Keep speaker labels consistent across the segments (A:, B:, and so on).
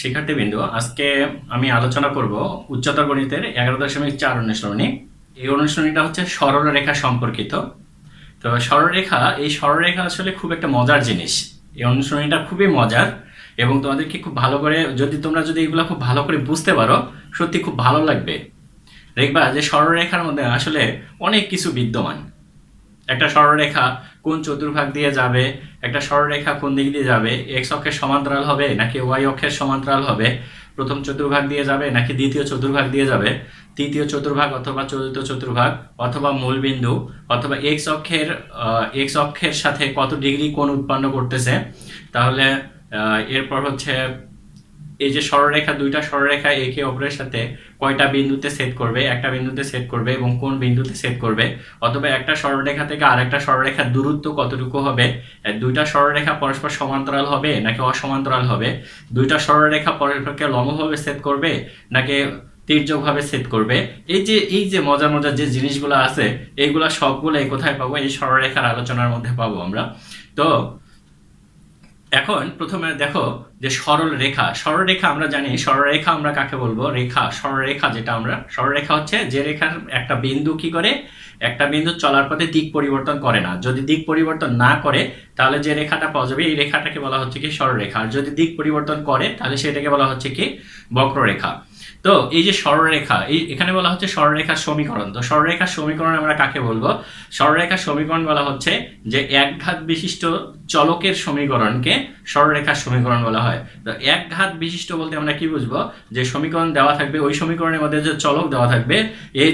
A: শিক্ষার্থীবৃন্দ, আজকে আমি আলোচনা করব উচ্চতর গণিতের 11.4 অনুশীলনী। এই অনুশীলনীটা হচ্ছে সরলরেখা সম্পর্কিত। তো সরলরেখা আসলে খুব একটা মজার জিনিস। এই অনুশীলনীটা খুবই মজার এবং তোমাদেরকে খুব ভালো করে তোমরা যদি এগুলো খুব ভালো করে বুঝতে পারো, সত্যি খুব ভালো লাগবে। দেখবা যে সরলরেখার মধ্যে আসলে অনেক কিছু বিদ্যমান। একটা সরলরেখা কোন চতুর্ভাগ দিয়ে যাবে, একটা সরলরেখা কোন দিক দিয়ে যাবে, এক্স অক্ষের সমান্তরাল হবে নাকি ওয়াই অক্ষের সমান্তরাল হবে, প্রথম চতুর্ভাগ দিয়ে যাবে নাকি দ্বিতীয় চতুর্ভাগ দিয়ে যাবে, তৃতীয় চতুর্ভাগ অথবা চতুর্থ চতুর্ভাগ অথবা মূলবিন্দু, অথবা এক্স অক্ষের সাথে কত ডিগ্রি কোণ উৎপন্ন করতেছে। তাহলে এরপর হচ্ছে এই যে দুইটা সরলরেখা একে অপরের সাথে কয়টা বিন্দুতে সেট করবে, একটা বিন্দুতে সেট করবে এবং কোন বিন্দুতে সেট করবে, অথবা একটা সরলরেখা থেকে আরেকটা সরলরেখার দূরত্ব কতটুকু হবে, দুইটা সরলরেখা পরস্পর সমান্তরাল হবে নাকি অসমান্তরাল হবে, দুইটা সরলরেখা পরস্পরকে লম্বভাবে সেট করবে নাকি তির্যকভাবে সেট করবে। এই যে মজার মজার যে জিনিসগুলো আছে, এইগুলা সবগুলোই কোথায় পাবো? এই সরলরেখার আলোচনার মধ্যে পাবো আমরা। তো এখন প্রথমে দেখো যে সরলরেখা আমরা জানি, সরলরেখা আমরা কাকে বলবো? সরলরেখা হচ্ছে যে রেখার একটা বিন্দু কি করে, একটা বিন্দু চলার পথে দিক পরিবর্তন করে না। যদি দিক পরিবর্তন না করে তাহলে যে রেখাটা পাওয়া যাবে এই রেখাটাকে বলা হচ্ছে কি সরলরেখা। আর যদি দিক পরিবর্তন করে তাহলে সেটাকে বলা হচ্ছে কি বক্ররেখা। তো এই যে সরলরেখা, এখানে বলা হচ্ছে সরলরেখার সমীকরণ। তো সরলরেখার সমীকরণ আমরা কাকে বলবো? সরলরেখার সমীকরণ বলা হচ্ছে যে এক ঘাত বিশিষ্ট চলকের সমীকরণকে সরলরেখার সমীকরণ বলা হয়। তো এক ঘাত বিশিষ্ট বলতে আমরা কি বুঝবো? যে সমীকরণ দেওয়া থাকবে, ওই সমীকরণের মধ্যে যে চলক দেওয়া থাকবে, এই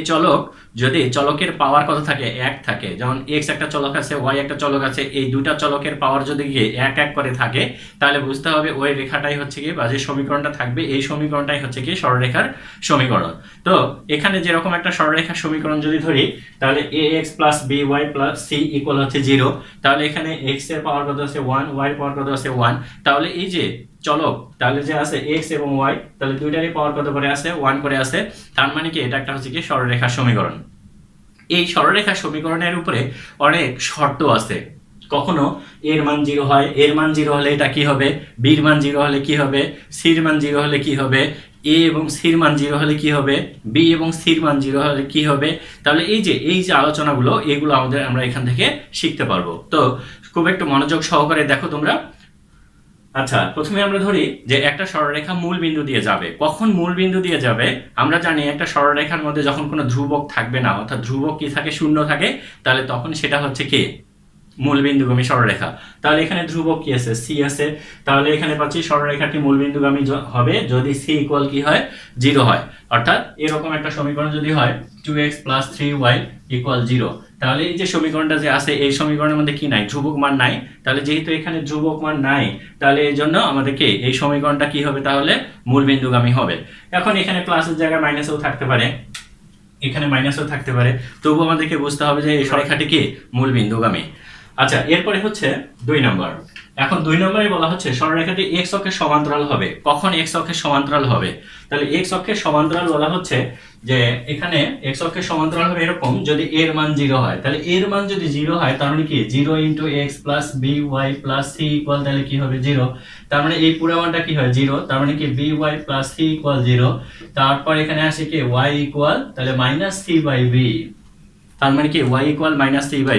A: যদি চলকের পাওয়ার কত থাকে? এক থাকে। যেমন এক্স একটা চলক আছে, ওয়াই একটা চলক আছে, এই দুটা চলকের পাওয়ার যদি এক এক করে থাকে তাহলে বুঝতে হবে ওই রেখাটাই হচ্ছে কি, বা যে সমীকরণটা থাকবে এই সমীকরণটাই হচ্ছে কি সরলরেখার সমীকরণ। তো এখানে যেরকম একটা সরলরেখার সমীকরণ যদি ধরি, তাহলে A X plus B Y plus C equal হচ্ছে 0। তাহলে এখানে এক্স এর পাওয়ার কত আছে? 1, ওয়াই এর পাওয়ার কত আছে? 1। তাহলে এই যে চলক, তাহলে যে আছে এক্স এবং ওয়াই, তাহলে দুইটারই পাওয়ার কত করে আছে? 1 করে আছে। তার মানে কি এটা একটা হচ্ছে কি সরলরেখার সমীকরণ। এই সরলরেখার সমীকরণের উপরে অনেক শর্ত আছে। কখনো এর মান 0 হয়, এর মান 0 হলে এটা কি হবে, বির মান 0 হলে কি হবে, সির মান 0 হলে কি হবে, এ এবং সির মান 0 হলে কি হবে, বি এবং সির মান 0 হলে কি হবে। তাহলে এই যে আলোচনাগুলো, এগুলো আমরা এখান থেকে শিখতে পারবো। তো খুব একটু মনোযোগ সহকারে দেখো তোমরা। আচ্ছা, প্রথমে আমরা ধরি যে একটা সরলরেখা মূল বিন্দু দিয়ে যাবে। কখন মূল বিন্দু দিয়ে যাবে? আমরা জানি একটা সরলরেখার মধ্যে যখন কোনো ধ্রুবক থাকবে না, অর্থাৎ ধ্রুবক কি থাকে? শূন্য থাকে, তাহলে তখন সেটা হচ্ছে কি মূলবিন্দুগামী সরলরেখা। তাহলে এখানে ধ্রুবক কি আছে? সি আছে। তাহলে এখানে পাচ্ছি সরলরেখাটি মূলবিন্দুগামী হবে যদি সি ইকুয়াল কি হয়? 0 হয়। অর্থাৎ এরকম একটা সমীকরণ যদি হয় 2x + 3y = 0, তাহলে এই যে সমীকরণটা যে আছে এই সমীকরণের মধ্যে কি নাই? ধ্রুবক মান নাই। তাহলে যেহেতু এখানে ধ্রুবক মান নাই, তাহলে এই জন্য আমাদেরকে এই সমীকরণটা কি হবে? তাহলে মূলবিন্দুগামী হবে। এখন এখানে প্লাসের জায়গায় মাইনাসও থাকতে পারে, এখানে মাইনাসও থাকতে পারে, তবুও আমাদেরকে বুঝতে হবে যে এই সরলরেখাটি কি মূলবিন্দুগামী। আচ্ছা, এরপরে হচ্ছে 2 নম্বর। এখন 2 নম্বরে বলা হচ্ছে সরলরেখাটি এক্স অক্ষের সমান্তরাল হবে। কখন এক্স অক্ষের সমান্তরাল হবে? তাহলে এক্স অক্ষের সমান্তরাল বলা হচ্ছে যে এখানে এক্স অক্ষের সমান্তরাল হবে এরকম, যদি এর মান 0 হয়। তাহলে এর মান যদি 0 হয় তার মানে কি 0 × x + by + c = তাহলে কি হবে? 0। তার মানে এই পুরো মানটা কি হয়? 0। তার মানে কি by + c = 0। তারপর এখানে আসে কি y = তাহলে -c/b। তার মানে কি y = -c/b।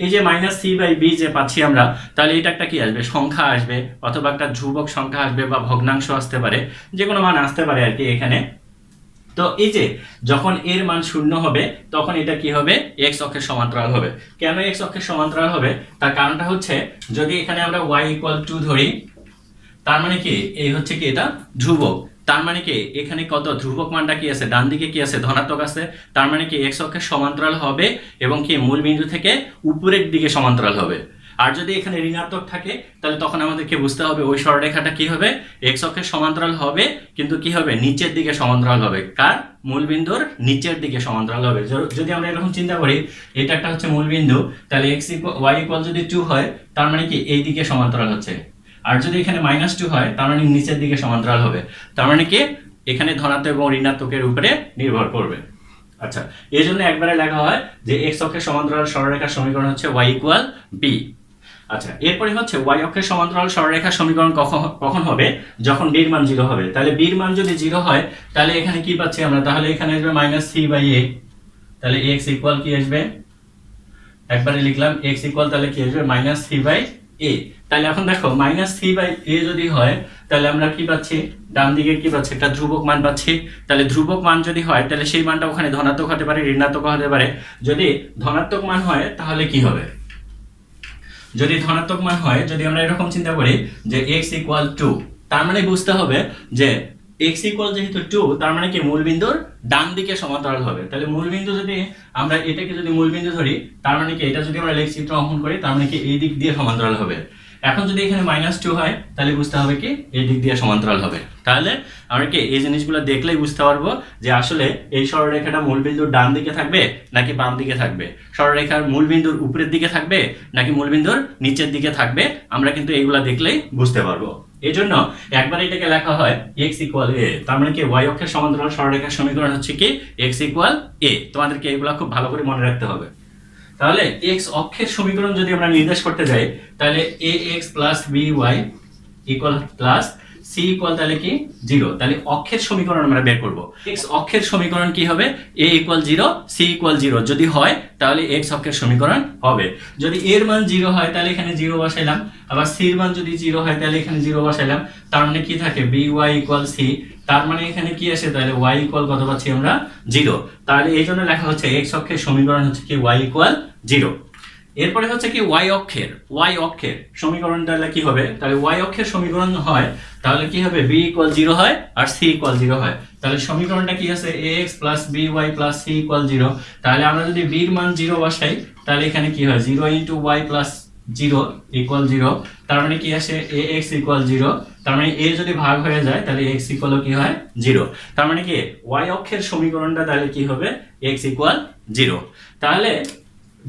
A: এই যে -c/b যে পাচ্ছি আমরা, তাহলে এটা একটা কি আসবে? সংখ্যা আসবে, অথবা একটা ধ্রুবক সংখ্যা আসবে, বা ভগ্নাংশ আসতে পারে, যে কোনো মান আসতে পারে আর কি এখানে। তো এই যে যখন এর মান 0 হবে তখন এটা কি হবে? এক্স অক্ষের সমান্তরাল হবে। কেন এক্স অক্ষের সমান্তরাল হবে? তার কারণটা হচ্ছে যদি এখানে আমরা y = 2 ধরি, তার মানে কি এই হচ্ছে কি এটা ধ্রুবক। তার মানে কি এখানে কত ধ্রুবক মানটা কি আছে? ডান দিকে কি আছে? ধনাত্মক আছে। তার মানে কি এক্স অক্ষের সমান্তরাল হবে এবং কি মূল বিন্দু থেকে উপরের দিকে সমান্তরাল হবে। আর যদি এখানে ঋণাত্মক থাকে তাহলে তখন আমাদেরকে বুঝতে হবে ওই সরলরেখাটা কি হবে? এক্স অক্ষের সমান্তরাল হবে, কিন্তু কি হবে? নিচের দিকে সমান্তরাল হবে। কার? মূল বিন্দুর নিচের দিকে সমান্তরাল হবে। যদি আমরা এরকম চিন্তা করি, এটা একটা হচ্ছে মূল বিন্দু, তাহলে y = যদি 2 হয় তার মানে কি এই দিকে সমান্তরাল হচ্ছে। আর যদি এখানে -2 হয় তার মানে নিচের দিকে সমান্তরাল হবে। তার মানে কি এখানে ধনাত্মক এবং ঋণাত্মকের উপরে নির্ভর করবে। আচ্ছা, এই জন্য একবারে লেখা হয় যে এক্স অক্ষের সমান্তরাল সরলরেখার সমীকরণ হচ্ছে y = b। আচ্ছা, এরপরে হচ্ছে ওয়াই অক্ষের সমান্তরাল সরলরেখার সমীকরণ কখন কখন হবে, যখন বি এর মান 0 হবে। তাহলে বি এর মান যদি 0 হয় তাহলে এখানে কি পাচ্ছি আমরা, তাহলে এখানে আসবে -c/a। তাহলে x ইকুয়াল কি আসবে, একবারে লিখলাম x ইকুয়াল তাহলে কি আসবে -c/a। তাহলে এখন দেখো -c/a যদি হয় তাহলে আমরা কি পাচ্ছি, ডান দিকে কি পাচ্ছি, একটা ধ্রুবক মান পাচ্ছি। তাহলে ধ্রুবক মান যদি হয় তাহলে সেই মানটা ওখানে ধনাত্মক হতে পারে, ঋণাত্মক হতে পারে। যদি ধনাত্মক মান হয় তাহলে কি হবে, যদি ধনাত্মক মান হয়, যদি আমরা এরকম চিন্তা করি যে x ইকুয়াল 2, তার মানে বুঝতে হবে যে x ইকুয়াল যেহেতু 2, তার মানে কি মূলবিন্দুর ডান দিকে সমান্তরাল হবে। তাহলে মূলবিন্দু যদি আমরা এটাকে যদি মূলবিন্দু ধরি, তার মানে কি এটা যদি আমরা লেখচিত্র অঙ্কন করি, তার মানে কি এই দিক দিয়ে সমান্তরাল হবে। এখন যদি এখানে -2 হয় তাহলে বুঝতে হবে কি এই দিক দিয়ে সমান্তরাল হবে। তাহলে আমরা কি এই জিনিসগুলো দেখলেই বুঝতে পারবো যে আসলে এই সরলরেখাটা মূলবিন্দুর ডান দিকে থাকবে নাকি বাম দিকে থাকবে, সরলরেখার মূলবিন্দুর উপরের দিকে থাকবে নাকি মূলবিন্দুর নিচের দিকে থাকবে, আমরা কিন্তু এইগুলা দেখলেই বুঝতে পারবো। এই জন্য একবার এটাকে লেখা হয় x ইকুয়াল a, তার মানে কি y অক্ষের সমান্তরাল সরলরেখার সমীকরণ হচ্ছে কি x ইকুয়াল a। তোমাদেরকে এগুলা খুব ভালো করে মনে রাখতে হবে। তাহলে x অক্ষের সমীকরণ যদি আমরা নির্দেশ করতে যাই তাহলে ax plus by equal plus c equal তাহলে কি 0। তাহলে অক্ষের সমীকরণ আমরা বের করব। x অক্ষের সমীকরণ কি হবে, a ইকুয়াল 0 c ইকুয়াল 0 যদি হয় তাহলে x অক্ষের সমীকরণ হবে। যদি এর মান 0 হয় তাহলে এখানে 0 বসাইলাম, আবার c এর মান যদি 0 হয় তাহলে এখানে 0 বসাইলাম। তার মানে কি থাকে by ইকুয়াল c, তার মানে এখানে কি আসে, তাহলে y ইকুয়াল কত পাচ্ছি আমরা 0। তাহলে এই জন্য লেখা হচ্ছে x অক্ষের সমীকরণ হচ্ছে কি y ইকুয়াল 0। এরপরে হচ্ছে কি y অক্ষের সমীকরণ তাহলে কি হবে, তাহলে y অক্ষের সমীকরণ হয় তাহলে কি হবে, b ইকুয়াল 0 হয় আর c ইকুয়াল 0 হয়। তাহলে সমীকরণটা কি আছে, ax plus by plus c equal 0। তাহলে আমরা যদি b এর মান 0 বসাই তাহলে এখানে কি হয় 0 ইনটু y প্লাস 0 ইকুয়াল 0। তার মানে কি আসে ax ইকুয়াল 0। তার মানে a যদি ভাগ হয়ে যায় তাহলে x ইকুয়াল কি হয় 0। তার মানে কি y অক্ষের সমীকরণটা তাহলে কি হবে x ইকুয়াল 0। তাহলে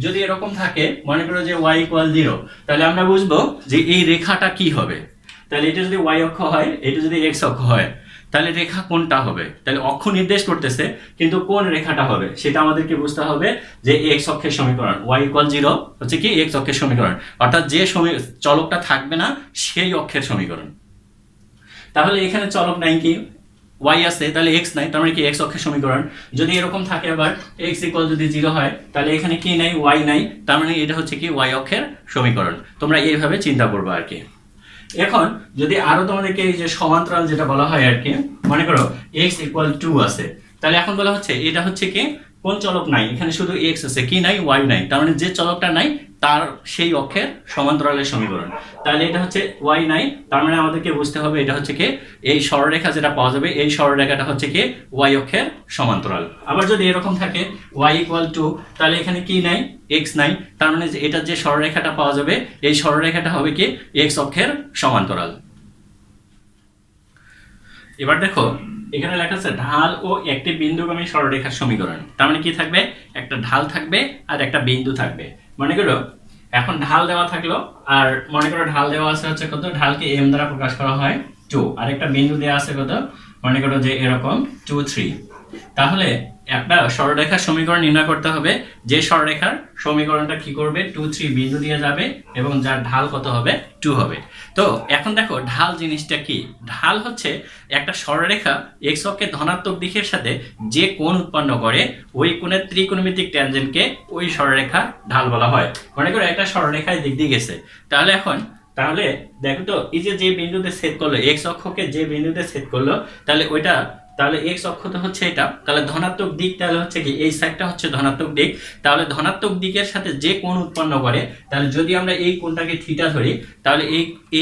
A: যদি এরকম থাকে, মনে করো যে y ইকুয়াল 0, তাহলে আমরা বুঝবো যে এই রেখাটা কি হবে। তাহলে এটা যদি y অক্ষ হয়, এটা যদি x অক্ষ হয়, তাহলে রেখা কোনটা হবে, তাহলে অক্ষ নির্দেশ করতেছে কিন্তু কোন রেখাটা হবে সেটা আমাদেরকে বুঝতে হবে। যে x অক্ষের সমীকরণ y ইকুয়াল 0 হচ্ছে কি x অক্ষের সমীকরণ, অর্থাৎ যে চলকটা থাকবে না সেই অক্ষের সমীকরণ। তাহলে এখানে চলক নাই কি y আছে, তাহলে x নাই, তার মানে কি x অক্ষের সমীকরণ। যদি এরকম থাকে আবার x ইকুয়াল যদি 0 হয় তাহলে এখানে কি নাই, y নাই, তার মানে এটা হচ্ছে কি y অক্ষের সমীকরণ। তোমরা এইভাবে চিন্তা করবে আর কি। এখন যদি আরো তোমাদেরকে এই যে সমান্তরাল যেটা বলা হয় আর কি, মনে করো x ইকুয়াল 2 আছে, তাহলে এখন বলা হচ্ছে এটা হচ্ছে কি কোন চলক নাই, এখানে শুধু x আছে, কি নাই, y নাই, তার মানে যে চলকটা নাই তার সেই অক্ষের সমান্তরালের সমীকরণ। তাহলে এটা হচ্ছে y নাই, তার মানে আমাদেরকে বুঝতে হবে এটা হচ্ছে কি এই সরলরেখা যেটা পাওয়া যাবে এই সরলরেখাটা হচ্ছে কি y অক্ষের সমান্তরাল। আবার যদি এরকম থাকে y ইকুয়াল 2, তাহলে এখানে কি নাই, x নাই, তার মানে এটা যে সরলরেখাটা পাওয়া যাবে এই সরলরেখাটা হবে কি x অক্ষের সমান্তরাল। এবার দেখো এখানে লেখা আছে ঢাল ও একটি বিন্দুগামী সরলরেখার সমীকরণ। তার মানে কি থাকবে, একটা ঢাল থাকবে আর একটা বিন্দু থাকবে। মনে করো এখন ঢাল দেওয়া থাকলো, আর মনে করো ঢাল দেওয়া আছে হচ্ছে কত, ঢালকে m দ্বারা প্রকাশ করা হয় 2, আর একটা বিন্দু দেওয়া আছে কত, মনে করো যে এরকম 2 3। তাহলে একটা সরলরেখার সমীকরণ নির্ণয় করতে হবে, যে সরলরেখার সমীকরণটা কি করবে 2 3 বিন্দু দিয়ে যাবে এবং যার ঢাল কত হবে 2 হবে। তো এখন দেখো ঢাল জিনিসটা কি, ঢাল হচ্ছে একটা সরলরেখা x অক্ষের ধনাত্মক দিকের সাথে যে কোণ উৎপন্ন করে ওই কোণের ত্রিকোণমিতিক ট্যানজেন্টকে ওই সরলরেখার ঢাল বলা হয়। মনে করো একটা সরলরেখায় দিক দিয়ে গেছে, তাহলে দেখো তো এই যে বিন্দুতে ছেদ করলো, x অক্ষকে যে বিন্দুতে ছেদ করলো, তাহলে x অক্ষ তো হচ্ছে এটা, তাহলে ধনাত্মক দিক তাহলে হচ্ছে কি এই সাইডটা হচ্ছে ধনাত্মক দিক। তাহলে ধনাত্মক দিকের সাথে যে কোণ উৎপন্ন করে, তাহলে যদি আমরা এই কোণটাকে থিটা ধরি তাহলে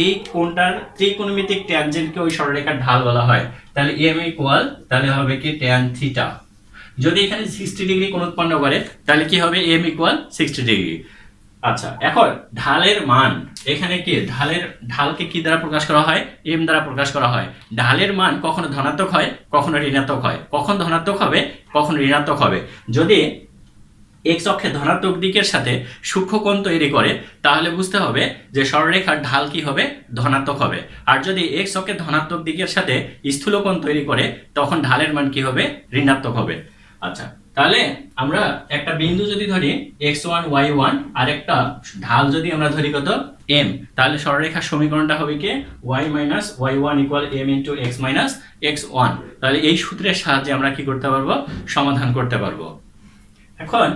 A: এই কোণটার ত্রিকোণমিতিক ট্যানজেন্টকে ওই সরলরেখার ঢাল বলা হয়। তাহলে m ইকুয়াল তাহলে হবে কি tan থিটা। যদি এখানে 60 ডিগ্রি কোণ উৎপন্ন করে তাহলে কি হবে m ইকুয়াল 60 ডিগ্রি। আচ্ছা, এখন ঢালের মান এখানে কি ঢালকে কি দ্বারা প্রকাশ করা হয়, m দ্বারা প্রকাশ করা হয়। ঢালের মান কখনো ধনাত্মক হয় কখনো ঋণাত্মক হয়, কখন ধনাত্মক হবে কখন ঋণাত্মক হবে। যদি x অক্ষে ধনাত্মক দিকের সাথে সূক্ষ্ম কোণ তৈরি করে তাহলে বুঝতে হবে যে সরলরেখার ঢাল কি হবে, ধনাত্মক হবে। আর যদি x অক্ষে ধনাত্মক দিকের সাথে স্থূল কোণ তৈরি করে তখন ঢালের মান কি হবে, ঋণাত্মক হবে। আচ্ছা, তাহলে আমরা একটা বিন্দু যদি ধরি x1 y1 আর একটা ঢাল যদি আমরা ধরি কত m, তাহলে সরলরেখার সমীকরণটা হবে কি y minus y1 equal m into x minus x1। তাহলে এই সূত্রের সাহায্যে আমরা কি করতে পারবো, সমাধান করতে পারবো। এখন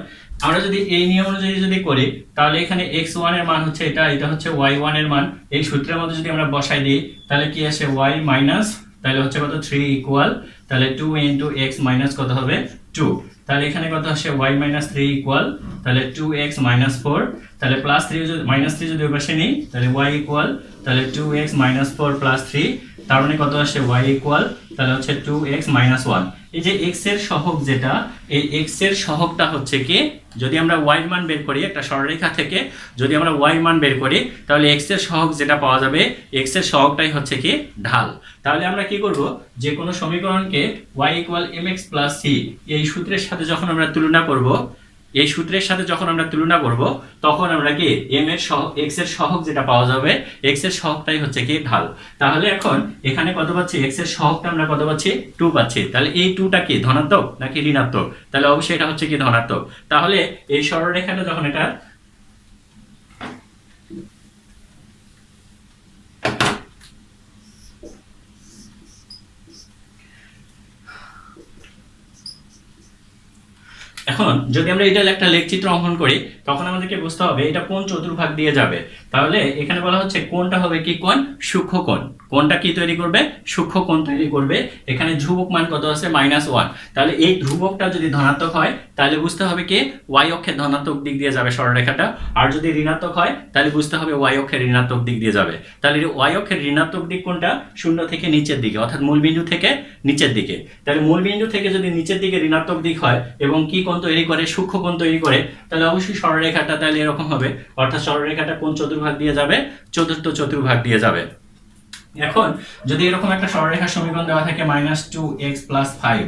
A: আমরা যদি এই নিয়ম অনুযায়ী যদি করি তাহলে এখানে x1 এর মান হচ্ছে এটা, এটা হচ্ছে y1 এর মান। এই সূত্রের মধ্যে যদি আমরা বসাই দিই তাহলে কি আসে y মাইনাস, তাহলে হচ্ছে কত 3 ইকুয়াল, তাহলে 2 ইনটু x মাইনাস কত হবে 2। তাহলে এখানে কত আসে y মাইনাস 3 ইকুয়াল, তাহলে 2x মাইনাস 4, তাহলে প্লাস 3 যদি মাইনাস 3 যদি ওই পাশে নেই তাহলে y ইকুয়াল, তাহলে 2x মাইনাস 4 প্লাস 3, তার মানে কত আসে y ইকুয়াল, তাহলে হচ্ছে 2x মাইনাস 1। এই যে x এর সহগ যেটা, এই x এর সহগটা হচ্ছে কি, যদি আমরা y এর মান বের করি একটা সরলরেখা থেকে, যদি আমরা y এর মান বের করি তাহলে x এর সহগ যেটা পাওয়া যাবে, x এর সহগটাই হচ্ছে কি ঢাল। তাহলে আমরা কি করব, যে কোনো সমীকরণকে y equal mx plus c এই সূত্রের সাথে যখন আমরা তুলনা করব, এই সূত্রের সাথে যখন আমরা তুলনা করব তখন আমরা কি m এর সহগ, x এর সহগ যেটা পাওয়া যাবে, x এর সহগটাই হচ্ছে কি ঢাল। তাহলে এখন এখানে কত পাচ্ছি, x এর সহগটা আমরা কত পাচ্ছি 2 পাচ্ছি। তাহলে এই 2টা কি ধনাত্মক নাকি ঋণাত্মক, তাহলে অবশ্যই এটা হচ্ছে কি ধনাত্মক। তাহলে এই সরলরেখাটা যখন এটা এখন যদি আমরা এটা একটা লেখচিত্র অঙ্কন করি তখন আমাদেরকে বুঝতে হবে এটা কোন চতুর্ভাগ দিয়ে যাবে। তাহলে এখানে বলা হচ্ছে কোনটা হবে কি কোণ, সূক্ষ্ম কোণ। কোনটা কি তৈরি করবে, সূক্ষ্ম কোণ তৈরি করবে। এখানে ধ্রুবক মান কত আছে -1। তাহলে এই ধ্রুবকটা যদি ধনাত্মক হয় তাহলে বুঝতে হবে কি y অক্ষের ধনাত্মক দিক দিয়ে যাবে সরলরেখাটা, আর যদি ঋণাত্মক হয় তাহলে বুঝতে হবে y অক্ষের ঋণাত্মক দিক দিয়ে যাবে। তাহলে y অক্ষের ঋণাত্মক দিক কোনটা, শূন্য থেকে নিচের দিকে, অর্থাৎ মূল বিন্দু থেকে নিচের দিকে। তাহলে মূল বিন্দু থেকে যদি নিচের দিকে ঋণাত্মক দিক হয় এবং কি কোণ তৈরি করে, সূক্ষ্ম কোণ তৈরি করে, তাহলে অবশ্যই সরলরেখাটা তাহলে এরকম হবে, অর্থাৎ সরলরেখাটা কোন চতুর্ভাগ দিয়ে যাবে, চতুর্থ চতুর্ভাগ দিয়ে যাবে। এখন যদি এরকম একটা সরলরেখার সমীকরণ দেওয়া থাকে -2x + 5,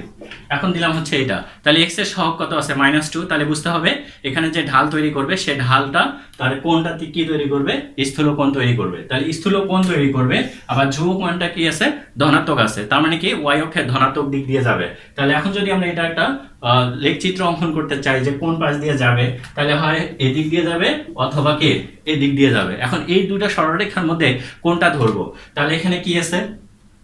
A: এখন দিলাম হচ্ছে এটা, তাহলে x এর সহগ কত আছে -2, তাহলে বুঝতে হবে এখানে যে ঢাল তৈরি করবে সে ঢালটা তার কোণটা কি তৈরি করবে, স্থূল কোণ তৈরি করবে। তাহলে স্থূল কোণ তৈরি করবে, আবার ধ্রুবক মানটা কি আছে, ধনাত্মক আছে, তার মানে কি y অক্ষের ধনাত্মক দিক দিয়ে যাবে। তাহলে এখন যদি আমরা এটা একটা লেখচিত্র অঙ্কন করতে চাই যে কোন পাশ দিয়ে যাবে, তাহলে হয় এদিক দিয়ে যাবে অথবা কি এদিক দিয়ে যাবে। এখন এই দুটো সরলরেখার মধ্যে কোনটা ধরবো, তাহলে এখানে কি আছে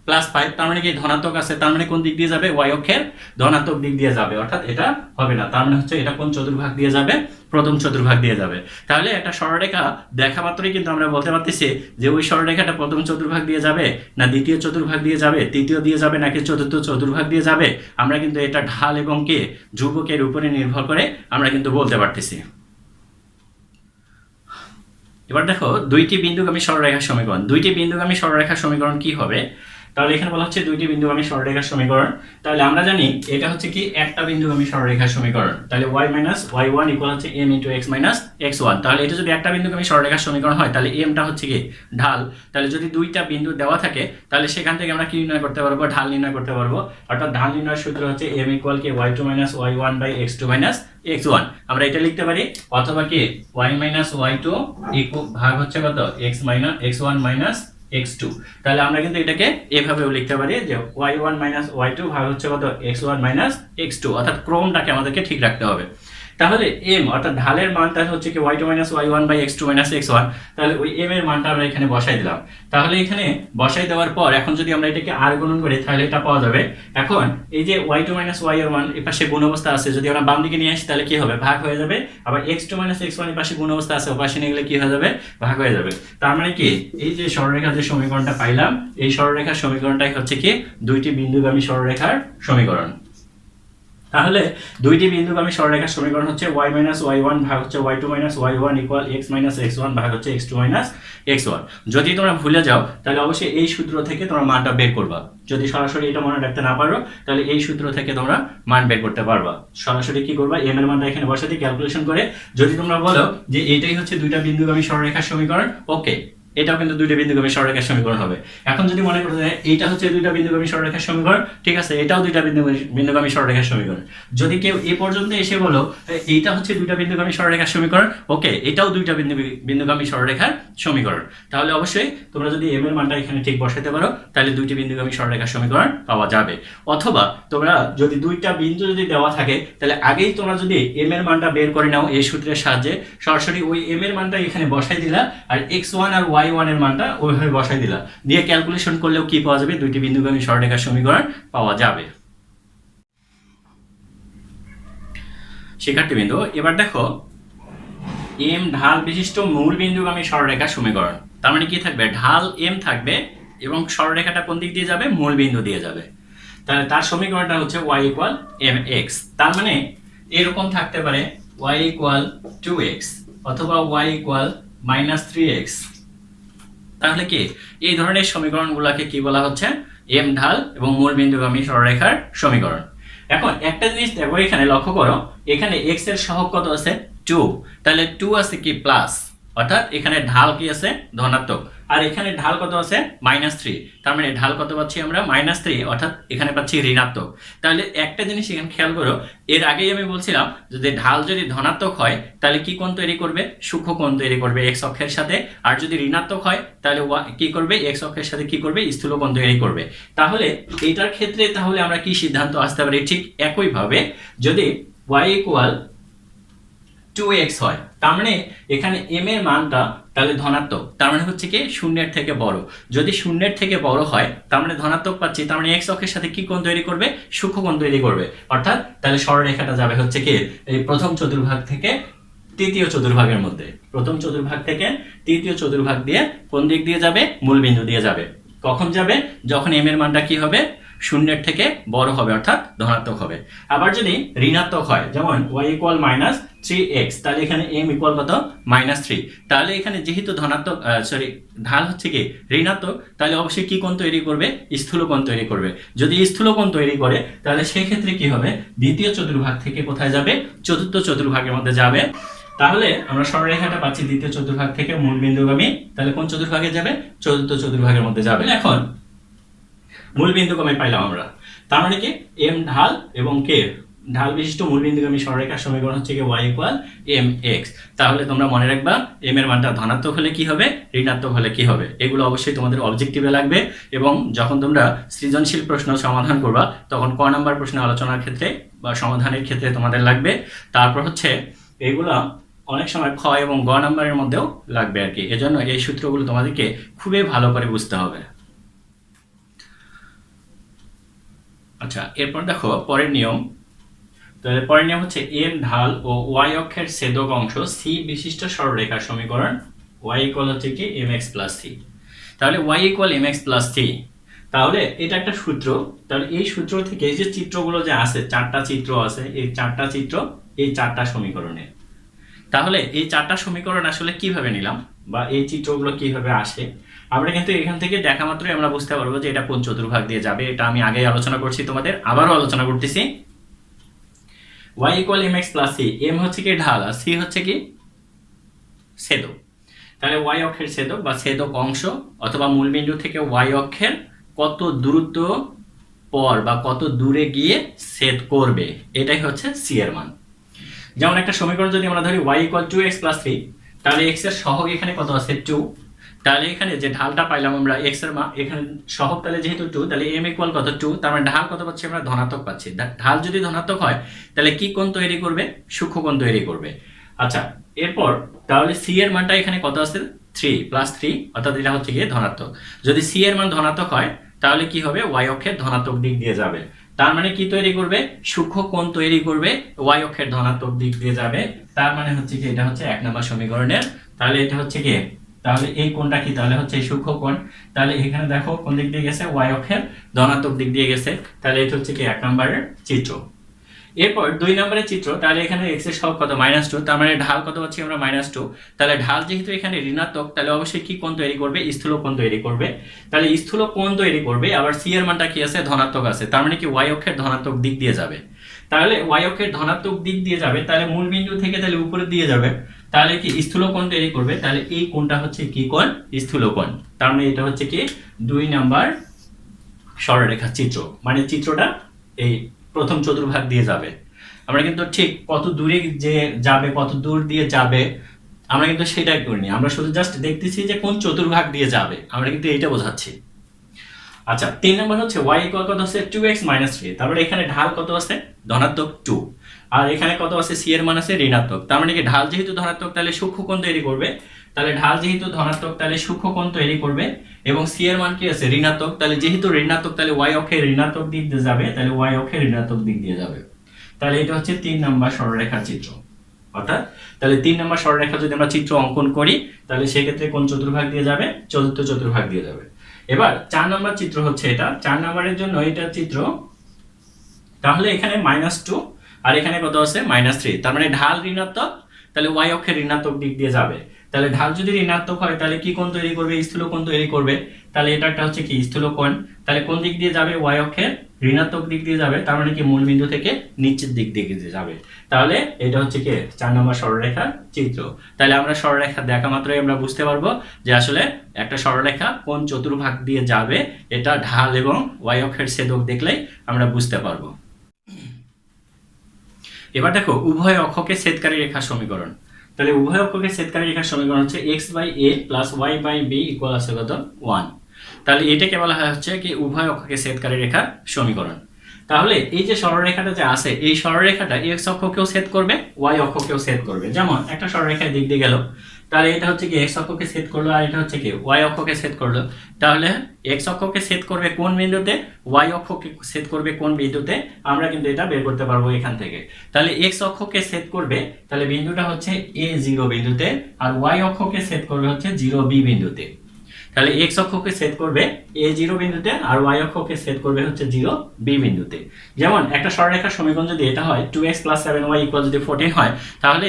A: +5, তার মানে কি ধনাত্মক আছে, তার মানে কোন দিক দিয়ে যাবে, y অক্ষের ধনাত্মক দিক দিয়ে যাবে, অর্থাৎ এটা হবে না। তার মানে হচ্ছে এটা কোন চতুর্ভাগ দিয়ে যাবে, প্রথম চতুর্ভাগ দিয়ে যাবে। তাহলে একটা সরলরেখা দেখা মাত্রই কিন্তু আমরা বলতে পারতেছি যে ওই সরলরেখাটা প্রথম চতুর্ভাগ দিয়ে যাবে না দ্বিতীয় চতুর্ভাগ দিয়ে যাবে, তৃতীয় দিয়ে যাবে নাকি চতুর্থ চতুর্ভাগ দিয়ে যাবে, আমরা কিন্তু এটা ঢাল এবং কে ধ্রুবকের উপরে নির্ভর করে আমরা কিন্তু বলতে পারতেছি। এবার দেখো দুইটি বিন্দুগামী সরলরেখার সমীকরণ। দুইটি বিন্দুগামী সরলরেখার সমীকরণ কি হবে, তাহলে এখানে বলা হচ্ছে দুইটি বিন্দুগামী সরলরেখার সমীকরণ। তাহলে আমরা জানি এটা হচ্ছে কি একটা বিন্দুগামী সরলরেখার সমীকরণ। তাহলে y - y1 = হচ্ছে m * x - x1। তাহলে এটা যদি একটা বিন্দুগামী সরলরেখার সমীকরণ হয় তাহলে mটা হচ্ছে কি ঢাল। তাহলে যদি দুইটা বিন্দু দেওয়া থাকে তাহলে সেখান থেকে আমরা কি নির্ণয় করতে পারবো, ঢাল নির্ণয় করতে পারবো। অর্থাৎ ঢাল নির্ণয়ের সূত্র হচ্ছে m = কি y2 - y1 / x2 - x1। আমরা এটা লিখতে পারি, অথবা কি y - y2 ভাগ হচ্ছে কত x1 - x2। তাহলে আমরা কিন্তু এটাকে এভাবেও লিখতে পারি যে y1 - y2 ভাগ হচ্ছে কত x1 - x2, অর্থাৎ ক্রমটাকে আমাদেরকে ঠিক রাখতে হবে। তাহলে m অর্থাৎ ঢালের মানটা হচ্ছে কি y2 - y1 / x2 - x1। তাহলে ওই m এর মানটা আমরা এখানে বসাই দিলাম। তাহলে এখানে বসাই দেওয়ার পর এখন যদি আমরা এটাকে r গুণন করি তাহলে এটা পাওয়া যাবে। এখন এই যে y2 - y1 এর পাশে গুণ অবস্থা আছে, যদি আমরা বাম দিকে নিয়ে আসি তাহলে কি হবে, ভাগ হয়ে যাবে। আবার x2 - x1 এর পাশে গুণ অবস্থা আছে, ওই পাশে নিয়ে গেলে কি হয়ে যাবে, ভাগ হয়ে যাবে। তার মানে কি এই যে সরলরেখার যে সমীকরণটা পাইলাম, এই সরলরেখার সমীকরণটাই হচ্ছে কি দুইটি বিন্দুগামী সরলরেখার সমীকরণ। তাহলে দুইটি বিন্দুগামী সরলরেখার সমীকরণ হচ্ছে y - y1 ভাগ হচ্ছে y2 - y1 = x - x1 ভাগ হচ্ছে x2 - x1। যদি তোমরা ভুলে যাও তাহলে অবশ্যই এই সূত্র থেকে তোমরা মানটা বের করবা। যদি সরাসরি এটা মনে রাখতে না পারো তাহলে এই সূত্র থেকে তোমরা মান বের করতে পারবা। সরাসরি কি করবা, m এর মানটা এখানে বসাতে ক্যালকুলেশন করে। যদি তোমরা বলো যে এইটাই হচ্ছে দুইটা বিন্দুগামী সরলরেখার সমীকরণ, ওকে এটাও কিন্তু দুইটা বিন্দুগামী সরলরেখার সমীকরণ হবে। এখন যদি মনে করতে হয় এইটা হচ্ছে দুইটা বিন্দুগামী সরলরেখার সমীকরণ, ঠিক আছে, এটাও দুইটা বিন্দুগামী সরলরেখার সমীকরণ। যদি কেউ এই পর্যন্ত এসে বলো এইটা হচ্ছে দুইটা বিন্দুগামী সরলরেখার সমীকরণ, ওকে, এটাও দুইটা বিন্দুগামী সরলরেখার সমীকরণ, তাহলে অবশ্যই তোমরা যদি এম এর মানটা এখানে ঠিক বসাতে পারো তাহলে দুইটি বিন্দুগামী সরলরেখার সমীকরণ পাওয়া যাবে। অথবা তোমরা যদি দুইটা বিন্দু যদি দেওয়া থাকে তাহলে আগেই তোমরা যদি এম এর মানটা বের করে নাও এই সূত্রের সাহায্যে, সরাসরি ওই এম এর মানটা এখানে বসাই দিলা আর x1 আর y1 এর মানটা ওইভাবে বসাই দিলা, দিয়ে ক্যালকুলেশন করলেও কি পাওয়া যাবে, দুইটি বিন্দুগামী সরলরেখার সমীকরণ পাওয়া যাবে। শিক্ষার্থীবৃন্দ, এবার দেখো এম ঢাল বিশিষ্ট মূল বিন্দুগামী সরলরেখার সমীকরণ। তার মানে কি থাকবে, ঢাল এম থাকবে এবং সরলরেখাটা কোন দিক দিয়ে যাবে, মূল বিন্দু দিয়ে যাবে। তাহলে তার সমীকরণটা হচ্ছে y = mx। তার মানে এরকম থাকতে পারে y = 2x অথবা y = -3x। তাহলে কি এই ধরনের সমীকরণগুলোকে কি বলা হচ্ছে, এম ঢাল এবং মূল বিন্দুগামী সরলরেখার সমীকরণ। এখন একটা জিনিস দেখো, এখানে লক্ষ্য করো, এখানে x এর সহগ কত আছে, 2, তাহলে 2 আছে কি প্লাস, অর্থাৎ এখানে ঢাল কি আছে, ধনাত্মক, আর এখানে ঢাল কত আছে, -3, তার মানে ঢাল কত পাচ্ছি আমরা, -3, অর্থাৎ এখানে পাচ্ছি ঋণাত্মক। তাহলে একটা জিনিস এখানে খেয়াল করো, এর আগেই আমি বলছিলাম যদি ঢাল যদি ধনাত্মক হয় তাহলে কি কোণ তৈরি করবে, সূক্ষ্ম কোণ তৈরি করবে x অক্ষের সাথে, আর যদি ঋণাত্মক হয় তাহলে কি করবে, x অক্ষের সাথে কি করবে, স্থূল কোণ তৈরি করবে। তাহলে এটার ক্ষেত্রে তাহলে আমরা কি সিদ্ধান্ত আসতে পারি, ঠিক একই ভাবে যদি y = 2x হয়, তার মানে এখানে m এর মানটা তাহলে ধনাত্মক, তার মানে হচ্ছে কি শূন্যের থেকে বড়। যদি শূন্যের থেকে বড় হয় তার মানে ধনাত্মক পাচ্ছি, তার মানে x অক্ষের সাথে কি কোণ তৈরি করবে, সূক্ষ্ম কোণ তৈরি করবে, অর্থাৎ তাহলে সরলরেখাটা যাবে হচ্ছে কি এই প্রথম চতুর্ভাগ থেকে তৃতীয় চতুর্ভাগের মধ্যে, প্রথম চতুর্ভাগ থেকে তৃতীয় চতুর্ভাগ দিয়ে কোন দিক দিয়ে যাবে, মূল বিন্দু দিয়ে যাবে। কখন যাবে, যখন m এর মানটা কি হবে, শূন্যের থেকে বড় হবে, অর্থাৎ ধনাত্মক হবে। আবার যদি ঋণাত্মক হয়, যেমন y = -3x, তাহলে এখানে m = কত, -3, তাহলে এখানে যেহেতু ধনাত্মক ঢাল হচ্ছে কি ঋণাত্মক, তাহলে অবশ্যই কি কোণ তৈরি করবে, স্থূল কোণ তৈরি করবে। যদি স্থূল কোণ তৈরি করে তাহলে সেই ক্ষেত্রে কি হবে, দ্বিতীয় চতুর্ভাগ থেকে কোথায় যাবে, চতুর্থ চতুর্ভাগের মধ্যে যাবে। তাহলে আমরা সরলরেখাটা পাচ্ছি দ্বিতীয় চতুর্ভাগ থেকে মূল বিন্দুগামী, তাহলে কোন চতুর্ভাগে যাবে, চতুর্থ চতুর্ভাগের মধ্যে যাবে। এখন মূল বিন্দুগামী পাইলাম আমরা, তার মানে কি m ঢাল এবং কে ঢাল বিশিষ্ট মূল বিন্দুগামী সরলরেখার সমীকরণ হচ্ছে কি y = mx। তাহলে তোমরা মনে রাখবা m এর মানটা ধনাত্মক হলে কি হবে, ঋণাত্মক হলে কি হবে, এগুলো অবশ্যই তোমাদের অবজেক্টিভে লাগবে এবং যখন তোমরা সৃজনশীল প্রশ্ন সমাধান করবা তখন ক নাম্বার প্রশ্ন আলোচনার ক্ষেত্রে বা সমাধানের ক্ষেত্রে তোমাদের লাগবে। তারপর হচ্ছে এগুলো অনেক সময় খ এবং গ নাম্বারের মধ্যেও লাগবে আর কি, এজন্য এই সূত্রগুলো তোমাদেরকে খুবই ভালো করে বুঝতে হবে। আচ্ছা, এরপর দেখো পরের নিয়ম। তাহলে পরের নিয়ম হচ্ছে m ঢাল ও y অক্ষের ছেদক অংশ c বিশিষ্ট সরলরেখার সমীকরণ y = হচ্ছে কি mx + c। তাহলে y = mx + c, তাহলে এটা একটা সূত্র। তাহলে এই সূত্র থেকে এই যে চিত্রগুলো যে আছে, চারটা চিত্র আছে, এই চারটা চিত্র এই চারটা সমীকরণে, তাহলে এই চারটা সমীকরণ আসলে কিভাবে নিলাম বা এই চিত্রগুলো কিভাবে আসে, আমরা কিন্তু এখান থেকে দেখা মাত্রই আমরা বুঝতে পারবো যে এটা কোন চতুর্ভাগ দিয়ে যাবে। এটা আমি আগেই আলোচনা করছি, তোমাদের আবারও আলোচনা করতেছি। y = mx + c, m হচ্ছে কি ঢাল আর c হচ্ছে কি ছেদক। তাহলে y অক্ষের ছেদক বা ছেদক অংশ অথবা মূলবিন্দু থেকে y অক্ষের কত দূরত্ব পর বা কত দূরে গিয়ে ছেদ করবে, এটাই হচ্ছে c এর মান। যেমন একটা সমীকরণ যদি আমরা ধরি y = 2x + 3, তাহলে x এর সহগ এখানে কত আছে, 2, তাহলে এখানে যে ঢালটা পাইলাম আমরা x এর মান, এখানে সহগ তাহলে যেহেতু 2, তাহলে m = কত, 2, তার মানে ঢাল কত পাচ্ছি আমরা, ধনাত্মক পাচ্ছি। ঢাল যদি ধনাত্মক হয় তাহলে কি কোণ তৈরি করবে, সূক্ষ্ম কোণ তৈরি করবে। আচ্ছা, এরপর তাহলে c এর মানটা এখানে কত আছে, 3 + 3, অর্থাৎ এটা হচ্ছে কি ধনাত্মক। যদি c এর মান ধনাত্মক হয় তাহলে কি হবে, y অক্ষের ধনাত্মক দিক দিয়ে যাবে, তার মানে কি তৈরি করবে, সূক্ষ্ম কোণ তৈরি করবে, y অক্ষের ধনাত্মক দিক দিয়ে যাবে। তার মানে হচ্ছে কি এটা হচ্ছে 1 নম্বর সমীকরণের, তাহলে এটা হচ্ছে কি, তাহলে এই কোণটা কি, তাহলে হচ্ছে সূক্ষ্ম কোণ। তাহলে এখানে দেখো কোন দিক দিয়ে গেছে, y অক্ষের ধনাত্মক দিক দিয়ে গেছে, তাহলে এটা হচ্ছে কি 1 নম্বরের চিত্র। এরপর 2 নম্বরের চিত্র, তাহলে এখানে x এর সহগ কত, -2, তার মানে ঢাল কত পাচ্ছি আমরা, -2, তাহলে ঢাল যেহেতু এখানে ঋণাত্মক তাহলে অবশ্যই কি কোণ তৈরি করবে, স্থূল কোণ তৈরি করবে। তাহলে স্থূল কোণ তৈরি করবে, আবার c এর মানটা কি আছে, ধনাত্মক আছে, তার মানে কি y অক্ষের ধনাত্মক দিক দিয়ে যাবে। তাহলে y অক্ষের ধনাত্মক দিক দিয়ে যাবে, তাহলে মূল বিন্দু থেকে তাহলে উপরের দিয়ে যাবে, তাহলে কি স্থূল কোণ তৈরি করবে, তাহলে এই কোণটা হচ্ছে কি কোণ, স্থূল কোণ। তার মানে এটা হচ্ছে কি 2 নাম্বার সরলরেখার চিত্র, মানে চিত্রটা এই প্রথম চতুর্ভাগ দিয়ে যাবে। আমরা কিন্তু ঠিক কত দূরে যে যাবে, কত দূর দিয়ে যাবে আমরা কিন্তু সেটাই করিনি, আমরা শুধু জাস্ট দেখতেছি যে কোন চতুর্ভাগ দিয়ে যাবে, আমরা কিন্তু এইটা বোঝাচ্ছি। আচ্ছা 3 নম্বর হচ্ছে y ইকুয়াল কত আছে 2x - 3, তারপরে এখানে ঢাল কত আছে ধনাত্মক 2, আর এখানে কত আছে c এর মান আছে ঋণাত্মক। তার মানে কি ঢাল যেহেতু ধনাত্মক তাহলে সূক্ষ্মকোণ তৈরি করবে, তাহলে ঢাল যেহেতু ধনাত্মক তাহলে সূক্ষ্মকোণ তৈরি করবে, এবং c এর মান কি আছে ঋণাত্মক, তাহলে যেহেতু ঋণাত্মক তাহলে y অক্ষের ঋণাত্মক দিক দিয়ে যাবে, তাহলে y অক্ষের ঋণাত্মক দিক দিয়ে যাবে। তাহলে এটা হচ্ছে 3 নম্বর সরলরেখার চিত্র। অর্থাৎ তাহলে 3 নম্বর সরলরেখা যদি আমরা চিত্র অঙ্কন করি তাহলে সেই ক্ষেত্রে কোন চতুর্ভাগ দিয়ে যাবে, চতুর্থ চতুর্ভাগ দিয়ে যাবে। এবার 4 নম্বর চিত্র হচ্ছে এটা, 4 নম্বরের জন্য এটা চিত্র, তাহলে এখানে -2 আর এখানে কত আছে -3, তার মানে ঢাল ঋণাত্মক, তাহলে y অক্ষের ঋণাত্মক দিক দিয়ে যাবে। তাহলে ঢাল যদি ঋণাত্মক হয় তাহলে কি কোণ তৈরি করবে, স্থূল কোণ তৈরি করবে। তাহলে এটা একটা হচ্ছে কি স্থূল কোণ, তাহলে কোন দিক দিয়ে যাবে, y অক্ষের ঋণাত্মক দিক দিয়ে যাবে, তার মানে কি মূল বিন্দু থেকে নিচের দিক দিয়ে যাবে। তাহলে এটা হচ্ছে কি 4 নম্বর সরলরেখার চিত্র। তাহলে আমরা সরলরেখা দেখা মাত্রই আমরা বুঝতে পারবো যে আসলে একটা সরলরেখা কোন চতুর্ভাগ দিয়ে যাবে, এটা ঢাল এবং y অক্ষের ছেদক দেখলেই আমরা বুঝতে পারবো। এবার দেখো উভয় অক্ষকে ছেদকারী রেখার সমীকরণ। তাহলে উভয় অক্ষকে ছেদকারী রেখার সমীকরণ হচ্ছে x/a + y/b ইকুয়াল আছে কত 1। তাহলে এটাকে বলা হয় হচ্ছে কি উভয় অক্ষকে ছেদকারী রেখার সমীকরণ। তাহলে এই যে সরলরেখাটা যে আছে এই সরলরেখাটা x অক্ষকেও ছেদ করবে, y অক্ষকেও ছেদ করবে। যেমন একটা সরলরেখা দিক দিয়ে গেল, তাহলে এটা হচ্ছে কি x অক্ষকে ছেদ করলো, আর এটা হচ্ছে কি y অক্ষকে ছেদ করলো। তাহলে x অক্ষকে ছেদ করবে কোন বিন্দুতে, y অক্ষকে ছেদ করবে কোন বিন্দুতে, আমরা কিন্তু এটা বের করতে পারবো এখান থেকে। তাহলে x অক্ষকে ছেদ করবে তাহলে বিন্দুটা হচ্ছে a0 বিন্দুতে, আর y অক্ষকে ছেদ করবে হচ্ছে 0b বিন্দুতে। তাহলে x অক্ষকে ছেদ করবে a0 বিন্দুতে, আর y অক্ষকে ছেদ করবে হচ্ছে 0b বিন্দুতে। যেমন একটা সরলরেখার সমীকরণ যদি এটা হয় 2x + 7y = যদি 14 হয়, তাহলে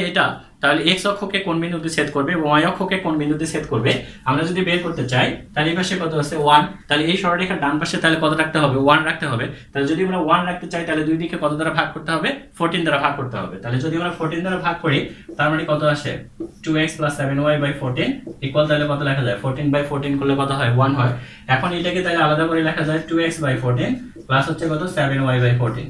A: x অক্ষকে কোন বিন্দুতে ছেদ করবে এবং y অক্ষকে কোন বিন্দুতে ছেদ করবে আমরা যদি বের করতে চাই, তাহলে এই পাশে কত আছে 1, তাহলে এই সরলরেখার ডান পাশে তাহলে কত রাখতে হবে 1 রাখতে হবে। তাহলে যদি আমরা 1 রাখতে চাই তাহলে দুই দিকে কত দ্বারা ভাগ করতে হবে, 14 দ্বারা ভাগ করতে হবে। তাহলে যদি আমরা 14 দ্বারা ভাগ করি তার মানে কত আসে 2x + 7y/14 ইকুয়াল, তাহলে কত লেখা যায় 14/14 করলে কত হয় 1 হয়। এখন এটাকে তাহলে আলাদা করে লেখা যায় 2x/14 প্লাস হচ্ছে কত 7y/14,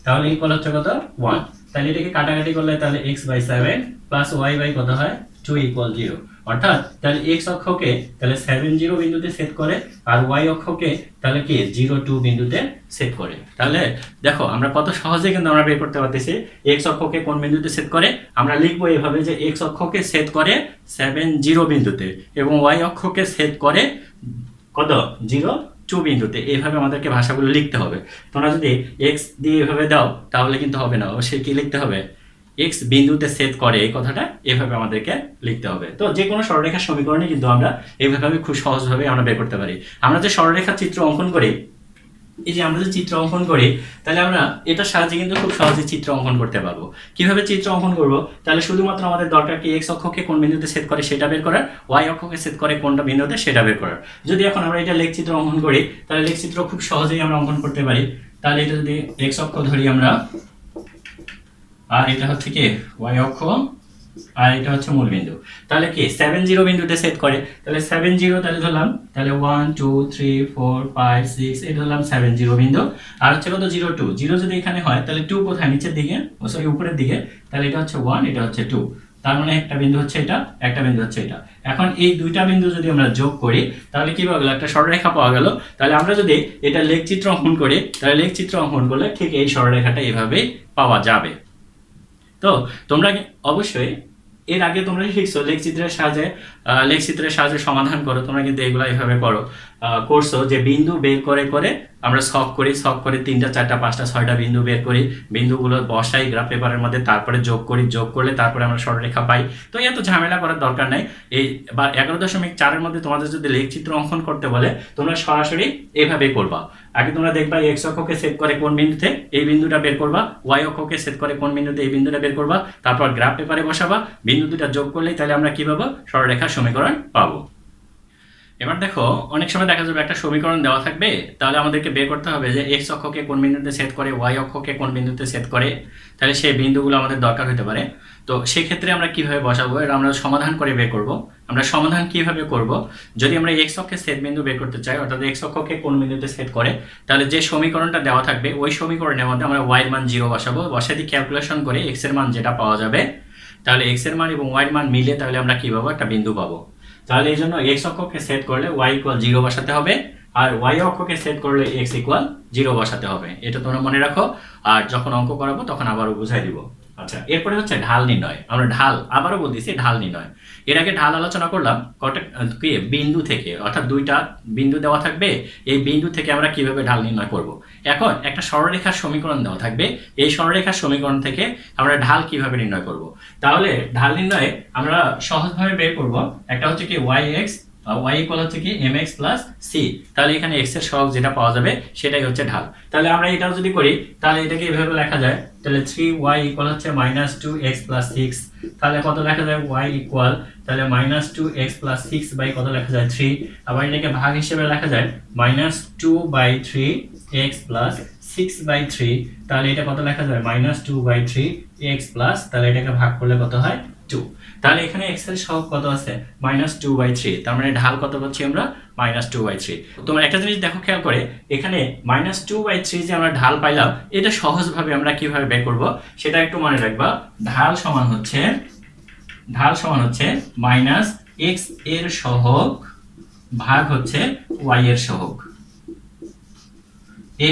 A: তাহলে ইকুয়াল হচ্ছে কত 1। তাহলে এটাকে কাটাকাটি করলে তাহলে x/7 প্লাস y কত হয় 2 = 0। অর্থাৎ তাহলে x অক্ষকে তাহলে 70 বিন্দুতে সেট করে, আর y অক্ষকে তাহলে কি 02 বিন্দুতে সেট করে। তাহলে দেখো আমরা কত সহজে কিন্তু আমরা বের করতে পারতেছি x অক্ষকে কোন বিন্দুতে সেট করে। আমরা লিখবো এভাবে যে x অক্ষকে সেট করে 70 বিন্দুতে এবং y অক্ষকে সেট করে কত 02 বিন্দুতে। এইভাবে আমাদেরকে ভাষাগুলো লিখতে হবে। তোমরা যদি x দিয়ে এভাবে দাও তাহলে কিন্তু হবে না, অবশ্যই কি লিখতে হবে x বিন্দুতে সেট করে, এই কথাটা এভাবে আমাদেরকে লিখতে হবে। তো যে কোনো সরলরেখার সমীকরণে কিন্তু আমরা এইভাবে খুব সহজভাবে আমরা বের করতে পারি। আমরা যে সরলরেখার চিত্র অঙ্কন করি, এই যে আমরা যে চিত্র অঙ্কন করি তাহলে আমরা এটার সাহায্যে কিন্তু খুব সহজে চিত্র অঙ্কন করতে পারবো। কিভাবে চিত্র অঙ্কন করব, তাহলে শুধুমাত্র আমাদের দরকার কি x অক্ষকে কোন বিন্দুতে সেট করে সেটা বের করার, y অক্ষকে সেট করে কোনটা বিন্দুতে সেটা বের করার। যদি এখন আমরা এটা লেখচিত্র অঙ্কন করি তাহলে লেখচিত্র খুব সহজেই আমরা অঙ্কন করতে পারি। তাহলে এটা যদি x অক্ষ ধরি আমরা, আর এটা হচ্ছে কি y অক্ষ, আর এটা হচ্ছে মূল বিন্দু, তাহলে কি 70 বিন্দুতে সেট করে। তাহলে 70 তাহলে ধরলাম, তাহলে 1 2 3 4 5 6 এটা ধরলাম 70 বিন্দু। আর হচ্ছে কত 02, 0 যদি এখানে হয় তাহলে 2 কোথায় নিচের দিকে, সরি উপরের দিকে, তাহলে এটা হচ্ছে 1 এটা হচ্ছে 2, তার মানে একটা বিন্দু হচ্ছে এটা, একটা বিন্দু হচ্ছে এটা। এখন এই দুইটা বিন্দু যদি আমরা যোগ করি তাহলে কি পাওয়া গেল, একটা সরলরেখা পাওয়া গেল। তাহলে আমরা যদি এটা লেখচিত্র অঙ্কন করি তাহলে লেখচিত্র অঙ্কন করলে ঠিক এই সরলরেখাটা এভাবেই পাওয়া যাবে। তো তোমরা অবশ্যই এর আগে তোমরা শিখছো লেখচিত্রের সাহায্যে সমাধান করো, তোমরা কিন্তু এগুলো এইভাবে করছো যে বিন্দু বের করে করে আমরা সলভ করে 3টা 4টা 5টা 6টা বিন্দু বের করি, বিন্দুগুলো বসাই গ্রাফ পেপারের মধ্যে, তারপরে যোগ করলে তারপরে আমরা সরলরেখা পাই। তো এত ঝামেলা করার দরকার নাই। এই 11.4 মধ্যে তোমাদের যদি লেখচিত্র অঙ্কন করতে বলে তোমরা সরাসরি এইভাবে করবা। আগে তোমরা দেখবা x অক্ষকে সেট করে কোন বিন্দুতে এই বিন্দুটা বের করবা, y অক্ষকে সেট করে কোন বিন্দুতে এই বিন্দুটা বের করবা, তারপর গ্রাফ পেপারে বসাবা, বিন্দু দুটো যোগ করলেই তাহলে আমরা কি পাবো, সরলরেখার সমীকরণ পাবো। এবার দেখো অনেক সময় দেখা যাবে একটা সমীকরণ দেওয়া থাকবে, তাহলে আমাদেরকে বের করতে হবে যে x অক্ষকে কোন বিন্দুতে সেট করে, y অক্ষকে কোন বিন্দুতে সেট করে, তাহলে সেই বিন্দুগুলো আমাদের দরকার হতে পারে। তো সেক্ষেত্রে আমরা কিভাবে বসাবো, এটা আমরা সমাধান করে বের করব। আমরা সমাধান কিভাবে করব, যদি আমরা এক্স অক্ষে সেট বিন্দু বের করতে চাই, অর্থাৎ এক্স অক্ষকে কোন বিন্দুতে সেট করে, তাহলে যে সমীকরণটা দেওয়া থাকবে ওই সমীকরণের মধ্যে আমরা ওয়াই এর মান 0 বসাবো। বসাতে ক্যালকুলেশন করে এক্স এর মান যেটা পাওয়া যাবে, তাহলে এক্স এর মান এবং ওয়াই এর মান মিলে তাহলে আমরা কি পাবো, একটা বিন্দু পাবো। তাহলে এই জন্য এক্স অক্ষকে সেট করলে ওয়াই ইকুয়াল 0 বসাতে হবে, আর ওয়াই অক্ষকে সেট করলে এক্স ইকুয়াল 0 বসাতে হবে। এটা তোমরা মনে রাখো, আর যখন অঙ্ক করাবো তখন আবারও বুঝাই দিব। আচ্ছা, এরপরে হচ্ছে ঢাল নির্ণয়। আমরা ঢাল আবারও বলতেছি, ঢাল নির্ণয়। এর আগে ঢাল আলোচনা করলাম কি বিন্দু থেকে, অর্থাৎ দুইটা বিন্দু দেওয়া থাকবে, এই বিন্দু থেকে আমরা কিভাবে ঢাল নির্ণয় করব। এখন একটা সরলরেখার সমীকরণ দেওয়া থাকবে, এই সরলরেখার সমীকরণ থেকে আমরা ঢাল কিভাবে নির্ণয় করব। তাহলে ঢাল নির্ণয়ে আমরা সহজভাবে বের করব, একটা হচ্ছে কি ওয়াই এক্স, y ইকুয়াল হচ্ছে কি mx প্লাস c। তাহলে এখানে x এর সহগ যেটা পাওয়া যাবে সেটাই হচ্ছে ঢাল। তাহলে আমরা এটাও যদি করি, তাহলে এটাকে এভাবে লেখা যায়, তাহলে 3y ইকুয়াল হচ্ছে -2x প্লাস 6। তাহলে কত লেখা যায়, y ইকুয়াল তাহলে -2x প্লাস 6 বাই কত লেখা যায় 3। আবার এটাকে ভাগ হিসেবে লেখা যায় -2/3x প্লাস 6/3। তাহলে এটা কত লেখা যায়, -2/3x প্লাস, তাহলে এটাকে ভাগ করলে কত হয় 2। তাহলে এখানে x এর সহগ কত আছে, -2/3। তার মানে ঢাল কত পাচ্ছি আমরা, -2/3। তোমরা একটা জিনিস দেখো খেয়াল করে, এখানে -2/3 যে আমরা ঢাল পাইলাম, এটা সহজভাবে আমরা কিভাবে বের করব সেটা একটু মনে রাখবা। ঢাল সমান হচ্ছে -x এর সহগ ভাগ হচ্ছে y এর সহগ।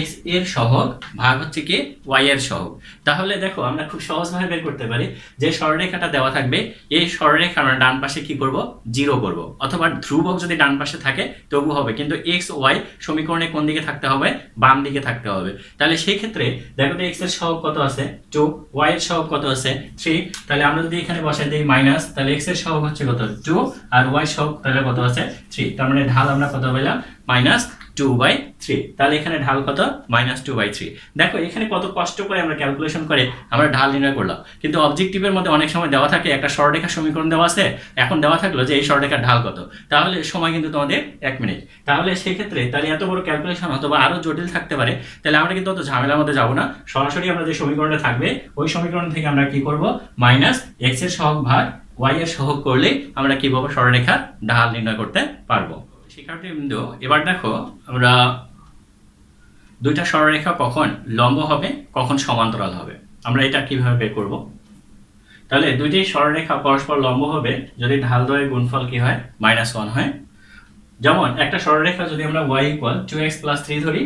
A: x এর সহগ ভাগ হচ্ছে কি y এর সহগ। তাহলে দেখো আমরা খুব সহজভাবে বের করতে পারি, যে সরলরেখাটা দেওয়া থাকবে এই সরলরেখা আমরা ডান পাশে কি করব, 0 করব, অথবা ধ্রুবক যদি ডান পাশে থাকে তবু হবে, কিন্তু x y সমীকরণে কোন দিকে থাকতে হবে, বাম দিকে থাকতে হবে। তাহলে সেই ক্ষেত্রে দেখো তো x এর সহগ কত আছে 2, y এর সহগ কত আছে 3। তাহলে আমরা যদি এখানে বসাই দেই মাইনাস, তাহলে x এর সহগ হচ্ছে কত 2, আর y সহগ তাহলে কত আছে 3। তার মানে ঢাল আমরা কত পেলাম, -2/3। তাহলে এখানে ঢাল কত, -2/3। দেখো এখানে কত কষ্ট করে আমরা ক্যালকুলেশন করে আমরা ঢাল নির্ণয় করলাম, কিন্তু অবজেক্টিভের মধ্যে অনেক সময় দেওয়া থাকে একটা সরলরেখার সমীকরণ দেওয়া আছে, এখন দেওয়া থাকলো যে এই সরলরেখার ঢাল কত, তাহলে সময় কিন্তু তোমাদের 1 মিনিট। তাহলে সেই ক্ষেত্রে তাহলে এত বড় ক্যালকুলেশন অথবা আরো জটিল থাকতে পারে, তাহলে আমরা কিন্তু অত ঝামেলার মধ্যে যাব না। সরাসরি আমরা যে সমীকরণটা থাকবে ওই সমীকরণ থেকে আমরা কি করব, -x এর সহগ ভাগ y এর সহগ করলে আমরা কি পাবো, সরলরেখার ঢাল নির্ণয় করতে পারবো। শিক্ষার্থীবৃন্দ, এবার দেখো আমরা দুইটা সরলরেখা কখন লম্ব হবে, কখন সমান্তরাল হবে, আমরা এটা কিভাবে বের করব। তাহলে দুইটি সরলরেখা পরস্পর লম্ব হবে যদি ঢাল দ্বয়ের গুণফল কি হয়, -1 হয়। যেমন একটা সরলরেখা যদি আমরা y ইকুয়াল 2x প্লাস 3 ধরি,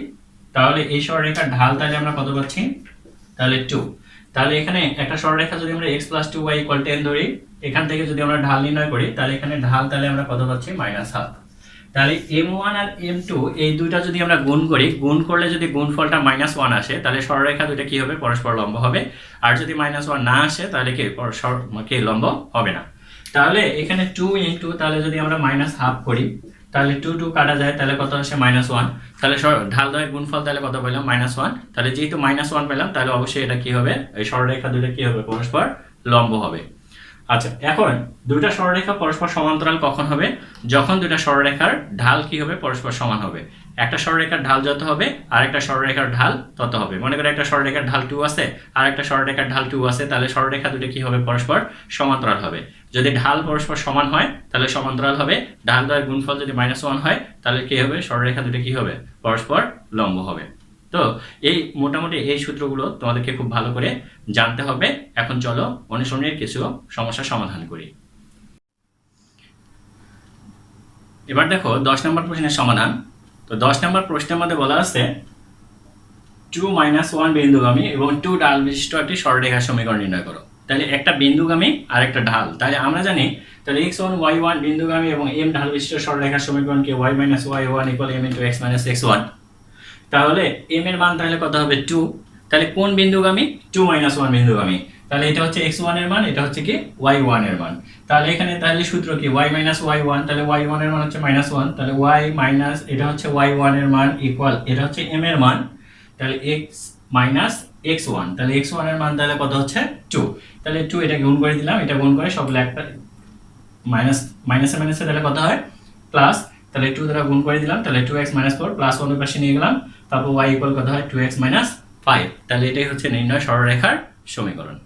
A: তাহলে এই সরলরেখার ঢাল তাহলে আমরা কত পাচ্ছি, তাহলে 2। তাহলে এখানে একটা সরলরেখা যদি আমরা x প্লাস 2y ইকুয়াল 10 ধরি, এখান থেকে যদি আমরা ঢাল নির্ণয় করি, তাহলে এখানে ঢাল তাহলে আমরা কত পাচ্ছি, -1/2। তাহলে m1 আর m2 এই দুইটা যদি আমরা গুণ করি, গুণ করলে যদি গুণফলটা -1 আসে, তাহলে সরলরেখা দুইটা কি হবে, পরস্পর লম্ব হবে। আর যদি -1 না আসে তাহলে কি লম্ব হবে না। তাহলে এখানে 2 ইনটু, তাহলে যদি আমরা -1/2 করি, তাহলে 2 2 কাটা যায়, তাহলে কত আসে, -1। তাহলে ঢাল দ্বয়ের গুণফল তাহলে কত পেলাম, -1। তাহলে যেহেতু -1 পেলাম, তাহলে অবশ্যই এটা কি হবে, এই সরলরেখা দুইটা কি হবে, পরস্পর লম্ব হবে। আচ্ছা, এখন দুইটা সরলরেখা পরস্পর সমান্তরাল কখন হবে, যখন দুইটা সরলরেখার ঢাল কি হবে, পরস্পর সমান হবে। একটা সরলরেখার ঢাল যত হবে আর একটা সরলরেখার ঢাল তত হবে। মনে করে একটা সরলরেখার ঢাল 2 আছে আর একটা সরলরেখার ঢাল 2 আছে, তাহলে সরলরেখা দুটো কি হবে, পরস্পর সমান্তরাল হবে। যদি ঢাল পরস্পর সমান হয় তাহলে সমান্তরাল হবে, ঢাল দ্বয়ের গুণফল যদি -1 হয় তাহলে কি হবে, সরলরেখা দুটো কি হবে, পরস্পর লম্ব হবে। তো এই মোটামুটি এই সূত্রগুলো তোমাদেরকে খুব ভালো করে জানতে হবে। এখন চলো অনুসরণের কিছু সমস্যার সমাধান করি। এবার দেখো 10 নম্বর প্রশ্নের সমাধান। তো 10 নম্বর প্রশ্নের মধ্যে বলা আছে 2 - 1 বিন্দুগামী এবং 2 ঢাল বিশিষ্ট একটি সরলরেখার সমীকরণ নির্ণয় করো। তাহলে একটা বিন্দুগামী আর একটা ঢাল, তাহলে আমরা জানি তাহলে x1 y1 বিন্দুগামী এবং m ঢাল বিশিষ্ট সরলরেখার সমীকরণকে y - y1 = m × x - x1। তাহলে m এর মান তাহলে কত হবে, 2। তাহলে কোন বিন্দুগামী, 2 - 1 বিন্দুগামী। তাহলে এটা হচ্ছে x1 এর মান, এটা হচ্ছে কি y1 এর মান। তাহলে এখানে তাহলে সূত্র কি, y - y1, তাহলে y1 এর মান হচ্ছে -1, তাহলে y মাইনাস এটা হচ্ছে y1 এর মান ইকুয়াল এটা হচ্ছে m এর মান, তাহলে x - x1, তাহলে x1 এর মান তাহলে কত হচ্ছে 2। তাহলে 2 এটা গুণ করে দিলাম, এটা গুণ করে সবগুলো একটা মাইনাসে তাহলে কত হয় প্লাস, তাহলে 2 দ্বারা গুণ করে দিলাম, তাহলে 2x - 4 প্লাস 1 এর পাশে নিয়ে গেলাম, তারপর y ইকুয়াল কত হয় 2x - 5। তাহলে এটাই হচ্ছে নির্ণয় সরলরেখার সমীকরণ।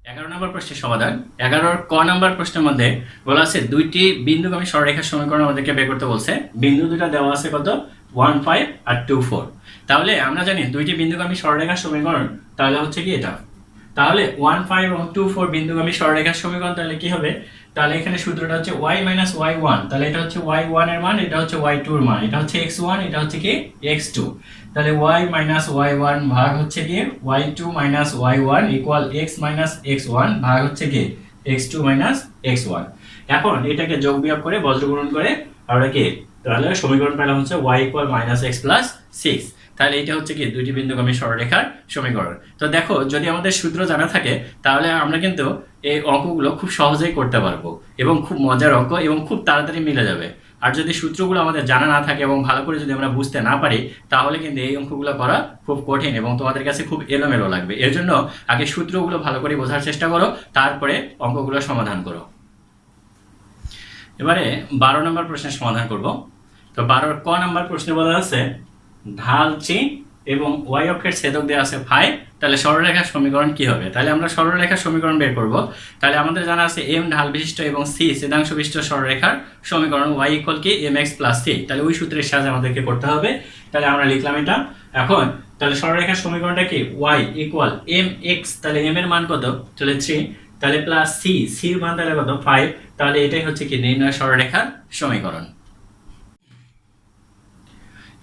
A: 11 নম্বর প্রশ্নের সমাধান। 11 ক নম্বর প্রশ্নের মধ্যে বলা আছে দুইটি বিন্দুগামী সরলরেখার সমীকরণ আমাদেরকে বের করতে বলছে। বিন্দু দুটো দেওয়া আছে কত 1 5 আর 2 4। তাহলে আমরা জানি দুইটি বিন্দুগামী সরলরেখার সমীকরণ তাহলে হচ্ছে কি এটা, তাহলে 1 5 এবং 2 4 বিন্দুগামী সরলরেখার সমীকরণ তাহলে কি হবে, তাহলে এখানে সূত্রটা হচ্ছে y - y1, তাহলে এটা হচ্ছে y1 এর মান, এটা হচ্ছে y2 এর মান, এটা হচ্ছে x1, এটা হচ্ছে কি x2। তাহলে y - y1 ভাগ হচ্ছে কি y2 - y1 equal x - x1 ভাগ হচ্ছে কি x2 - x1। এখন এটাকে যোগ বিয়োগ করে বজ্রগুণন করে আমরা কি তাহলে সমীকরণ পেলাম হচ্ছে y = -x + 6। তাহলে এটা হচ্ছে কি দুইটি বিন্দুগামী সরলরেখার সমীকরণ। তো দেখো যদি আমাদের সূত্র জানা থাকে তাহলে আমরা কিন্তু এই অঙ্কগুলো খুব সহজেই করতে পারবো এবং খুব মজার অঙ্ক এবং খুব তাড়াতাড়ি মিলে যাবে। আর যদি সূত্রগুলো আমাদের জানা না থাকে এবং ভালো করে যদি আমরা বুঝতে না পারি তাহলে কিন্তু এই অঙ্কগুলো করা খুব কঠিন এবং তোমাদের কাছে খুব এলোমেলো লাগবে। এর জন্য আগে সূত্রগুলো ভালো করে বোঝার চেষ্টা করো, তারপরে অঙ্কগুলো সমাধান করো। এবারে 12 নম্বর প্রশ্নের সমাধান করব। তো 12 ক নম্বর প্রশ্নে বলা আছে ঢাল 3 এবং y অক্ষের ছেদক দেওয়া আছে 5, তাহলে সরলরেখার সমীকরণ কি হবে? তাহলে আমরা সরলরেখার সমীকরণ বের করব। তাহলে আমাদের জানা আছে m ঢাল বিশিষ্ট এবং c ছেদাংশ বিশিষ্ট সরলরেখার সমীকরণ y = কি mx + c। তাহলে ওই সূত্রের সাহায্যে আমাদেরকে করতে হবে। তাহলে আমরা লিখলাম এটা। এখন তাহলে সরলরেখার সমীকরণটা কি y = mx, তাহলে m এর মান কত, তাহলে 3, তাহলে প্লাস c, c এর মান তাহলে কত 5। তাহলে এটাই হচ্ছে কি নির্ণয় সরলরেখার সমীকরণ।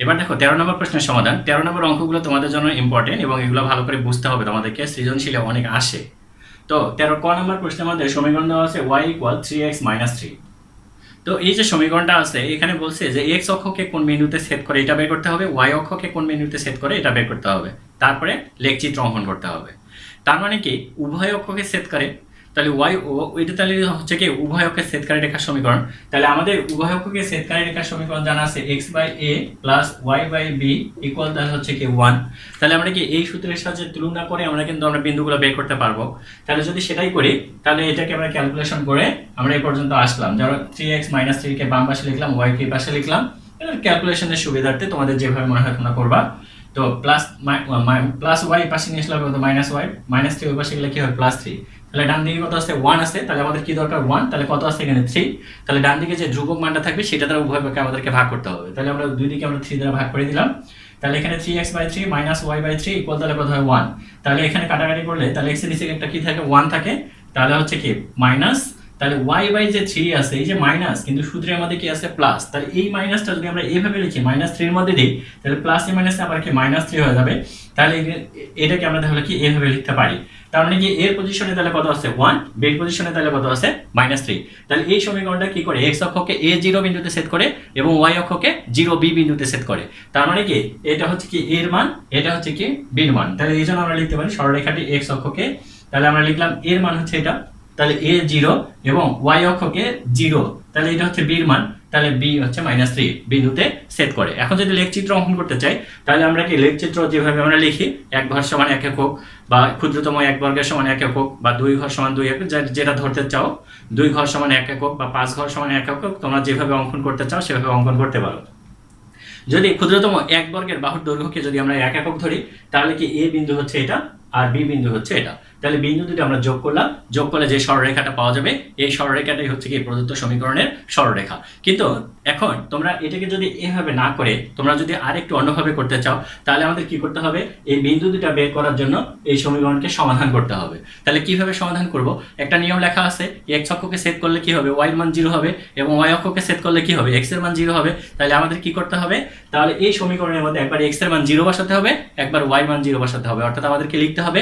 A: এবার দেখো 13 নম্বর প্রশ্নের সমাধান। 13 নম্বর অঙ্কগুলো তোমাদের জন্য ইম্পর্টেন্ট এবং এগুলো ভালো করে বুঝতে হবে তোমাদেরকে, সৃজনশীলে অনেক আসে। তো 13 ক নম্বর প্রশ্নের মধ্যে সমীকরণ দেওয়া আছে y = 3x - 3। তো এই যে সমীকরণটা আছে এখানে বলছে যে x অক্ষকে কোন বিন্দুতে ছেদ করে এটা বের করতে হবে, y অক্ষকে কোন বিন্দুতে ছেদ করে এটা বের করতে হবে, তারপরে লেখচিত্র অঙ্কন করতে হবে। তার মানে কি উভয় অক্ষকে ছেদ করে, তাহলে y ওইটা তাহলে হচ্ছে কি উভয় অক্ষের ছেদকারী রেখার সমীকরণ। তাহলে আমাদের উভয় অক্ষকে ছেদকারী রেখার সমীকরণ জানা আছে x/a + y/b ইকুয়াল তাহলে হচ্ছে কি 1। তাহলে আমরা কি এই সূত্রের সাহায্যে তুলনা করে আমরা কিন্তু আমরা বিন্দুগুলো বের করতে পারবো। তাহলে যদি সেটাই করি তাহলে এটাকে আমরা ক্যালকুলেশন করে আমরা এই পর্যন্ত আসলাম। যেমন 3x - 3 কে বাম পাশে লিখলাম, y কে পাশে লিখলাম। ক্যালকুলেশনের সুবিধার্থে তোমাদের যেভাবে মনে হয় তোমরা করবা। তো প্লাস y পাশে নিয়ে আসলে কত -y, -3 ওই পাশে গেলে কি হবে +3। তাহলে ডান দিকে কত আছে 1 আছে, তাহলে আমাদের কি দরকার 1, তাহলে কত আছে এখানে 3। তাহলে ডান দিকে যে ধ্রুবক মানটা থাকবে সেটা দ্বারা উভয় পক্ষে আমাদেরকে ভাগ করতে হবে। তাহলে আমরা দুই দিকে আমরা 3 দ্বারা ভাগ করে দিলাম। তাহলে এখানে 3x/3 - y/3 ইকুয়াল তাহলে কত হয় 1। তাহলে এখানে কাটাকাটি করলে তাহলে x এর নিচে একটা কি থাকে 1 থাকে, তাহলে হচ্ছে কি মাইনাস, তাহলে y যে 3 আছে এই যে মাইনাস কিন্তু সূত্রের মধ্যে কি আছে প্লাস, তাহলে এই মাইনাসটা যদি আমরা এইভাবে লিখি -3 এর মধ্যে দিই তাহলে প্লাস এ মাইনাসে আবার কি -3 হয়ে যাবে। তাহলে এটাকে আমরা তাহলে কি এইভাবে লিখতে পারি। তার মানে কি এর পজিশনে তাহলে কত আছে 1, বি এর পজিশনে তাহলে কত আছে -3। তাহলে এই সমীকরণটা কি করে x অক্ষকে a0 বিন্দুতে সেট করে এবং y অক্ষকে 0b বিন্দুতে সেট করে। তার মানে কি এটা হচ্ছে কি a এর মান, এটা হচ্ছে কি b এর মান। তাহলে এইজন্য আমরা লিখতে পারি সরলরেখাটি x অক্ষকে, তাহলে আমরা লিখলাম a এর মান হচ্ছে এটা, তাহলে a0 এবং y অক্ষকে 0, তাহলে এটা হচ্ছে b এর মান, তাহলে b হচ্ছে -3 বিন্দুতে সেট করে। এখন যদি লেখচিত্র অঙ্কন করতে চাই তাহলে আমরা কি লেখচিত্র যেভাবে আমরা লিখি 1 ঘর = 1 একক বা ক্ষুদ্রতম 1 বর্গের সমান 1 একক বা 2 ঘর = 2 একক, যেটা ধরতে চাও 2 ঘর = 1 একক বা 5 ঘর = 1 একক, তোমরা যেভাবে অঙ্কন করতে চাও সেভাবে অঙ্কন করতে পারো। যদি ক্ষুদ্রতম 1 বর্গের বাহুর দৈর্ঘ্যকে যদি আমরা 1 একক ধরি তাহলে কি a বিন্দু হচ্ছে এটা আর b বিন্দু হচ্ছে এটা। তাহলে বিন্দু দুটো আমরা যোগ করলাম, যোগ করলে যে সরলরেখাটা পাওয়া যাবে এই সরলরেখাটাই হচ্ছে কি প্রদত্ত সমীকরণের সরলরেখা। কিন্তু এখন তোমরা এটাকে যদি এভাবে না করে তোমরা যদি আরেকটু অন্যভাবে করতে চাও তাহলে আমাদের কি করতে হবে, এই বিন্দু দুটো বের করার জন্য এই সমীকরণকে সমাধান করতে হবে। তাহলে কিভাবে সমাধান করব, একটা নিয়ম লেখা আছে x অক্ষকে সেট করলে কি হবে y এর মান 0 হবে এবং y অক্ষকে সেট করলে কি হবে x এর মান 0 হবে। তাহলে আমাদের কি করতে হবে, তাহলে এই সমীকরণের মধ্যে একবার x এর মান 0 বসাতে হবে, একবার y এর মান 0 বসাতে হবে। অর্থাৎ আমাদেরকে লিখতে হবে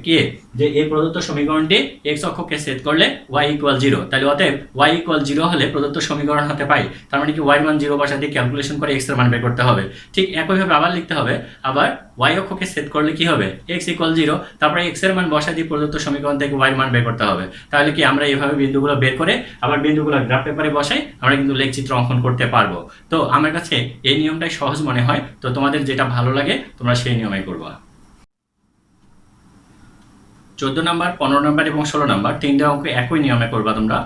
A: কি যে এই প্রদত্ত সমীকরণটি x অক্ষকে সেট করলে y = 0। তাহলে অতএব y = 0 হলে প্রদত্ত সমীকরণ হতে পাই। তার মানে কি y এর মান 0 বসাতে ক্যালকুলেশন করে x এর মান বের করতে হবে। ঠিক একইভাবে আবার লিখতে হবে, আবার y অক্ষকে সেট করলে কি হবে x = 0, তারপরে x এর মান বসাতে প্রদত্ত সমীকরণ থেকে y এর মান বের করতে হবে। তাহলে কি আমরা এইভাবে বিন্দুগুলো বের করে আবার বিন্দুগুলো গ্রাফ পেপারে বসাই আমরা কিন্তু লেখচিত্র অঙ্কন করতে পারবো। তো আমার কাছে এই নিয়মটাই সহজ মনে হয়, তো তোমাদের যেটা ভালো লাগে তোমরা সেই নিয়মেই করবা। 14 নম্বর, 15 নম্বর এবং 16 নম্বর তিনটা অঙ্ক একই নিয়মে করবা তোমরা।